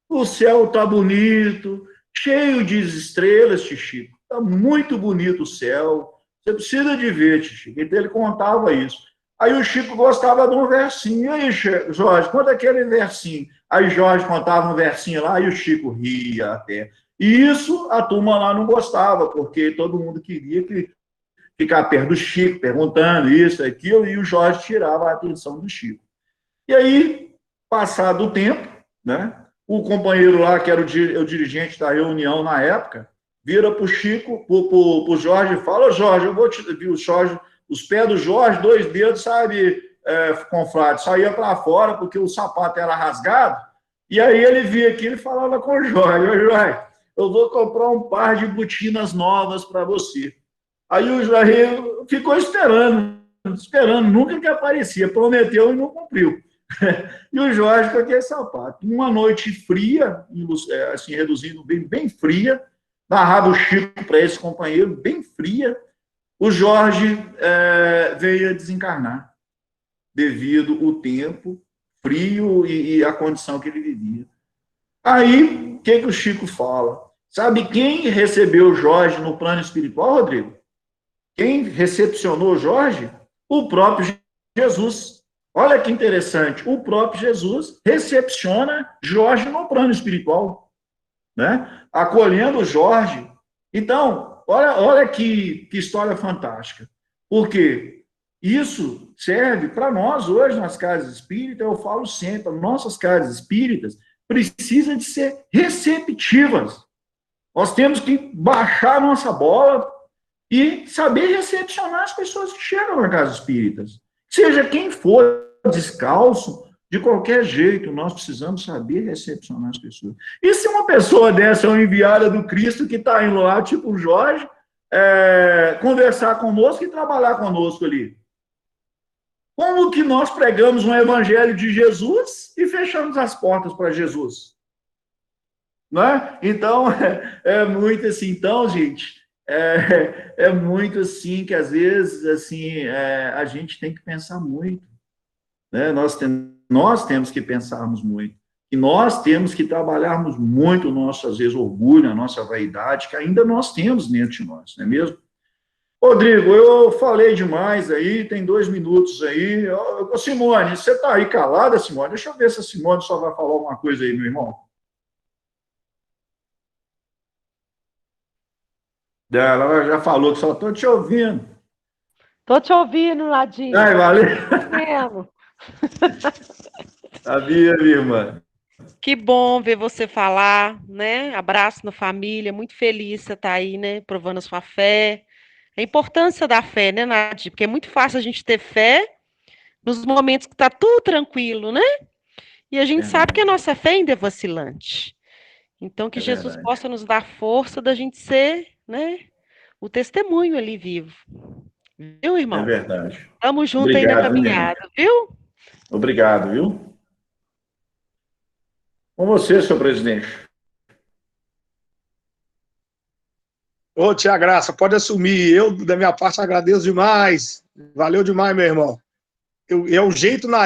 o céu está bonito, cheio de estrelas, Chico. Está muito bonito o céu. Você precisa de ver, Chico. Então ele contava isso. Aí o Chico gostava de um versinho. E aí, Jorge, conta aquele versinho. Aí Jorge contava um versinho lá e o Chico ria até. E isso a turma lá não gostava, porque todo mundo queria ficar perto do Chico, perguntando isso, aquilo, e o Jorge tirava a atenção do Chico. E aí, passado o tempo, né, o companheiro lá, que era o dirigente da reunião na época, vira para o Chico, para o Jorge, e fala: Jorge, eu vou te ver o Jorge, os pés do Jorge, 2 dedos, sabe, confrade, saía para fora porque o sapato era rasgado. E aí ele via aquilo e falava com o Jorge: Jorge, eu vou comprar um par de botinas novas para você. Aí o Jorge ficou esperando, nunca que aparecia, prometeu e não cumpriu. E o Jorge com aquele sapato. Uma noite fria, assim, reduzindo bem fria, narrava o Chico para esse companheiro, bem fria, o Jorge veio a desencarnar, devido ao tempo frio e a condição que ele vivia. Aí, o que o Chico fala? Sabe quem recebeu o Jorge no plano espiritual, Rodrigo? Quem recepcionou o Jorge? O próprio Jesus. Olha que interessante, o próprio Jesus recepciona Jorge no plano espiritual, né? Acolhendo o Jorge. Então, olha que história fantástica. Porque isso serve para nós hoje nas casas espíritas, eu falo sempre, nossas casas espíritas precisam de ser receptivas. Nós temos que baixar nossa bola e saber recepcionar as pessoas que chegam na casa espíritas. Seja quem for, descalço, de qualquer jeito, nós precisamos saber recepcionar as pessoas. E se uma pessoa dessa é uma enviada do Cristo que está indo lá, tipo o Jorge, conversar conosco e trabalhar conosco ali? Como que nós pregamos um evangelho de Jesus e fechamos as portas para Jesus? Não é? Então, é muito assim. Então, gente, é muito assim que, às vezes, assim, a gente tem que pensar muito. Né? Nós temos que pensarmos muito. E nós temos que trabalharmos muito o nosso, às vezes, orgulho, a nossa vaidade, que ainda nós temos dentro de nós, não é mesmo? Rodrigo, eu falei demais aí, tem 2 minutos aí. Simone, você está aí calada, Simone? Deixa eu ver se a Simone só vai falar alguma coisa aí, meu irmão. Ela já falou que só estou te ouvindo. Estou te ouvindo, Ladinho. Ai, valeu. Sabia, minha irmã. Que bom ver você falar, né? Abraço na família, muito feliz você estar aí, né? Provando a sua fé. A importância da fé, né, Nath? Porque é muito fácil a gente ter fé nos momentos que está tudo tranquilo, né? E a gente sabe que a nossa fé ainda é vacilante. Então, que Jesus possa nos dar força da gente ser, né? O testemunho ali vivo. Viu, irmão? É verdade. Tamo junto. Obrigado, aí na caminhada, viu? Obrigado, viu? Com você, senhor presidente. Ô, tia Graça, pode assumir. Eu, da minha parte, agradeço demais. Valeu demais, meu irmão. É o jeito na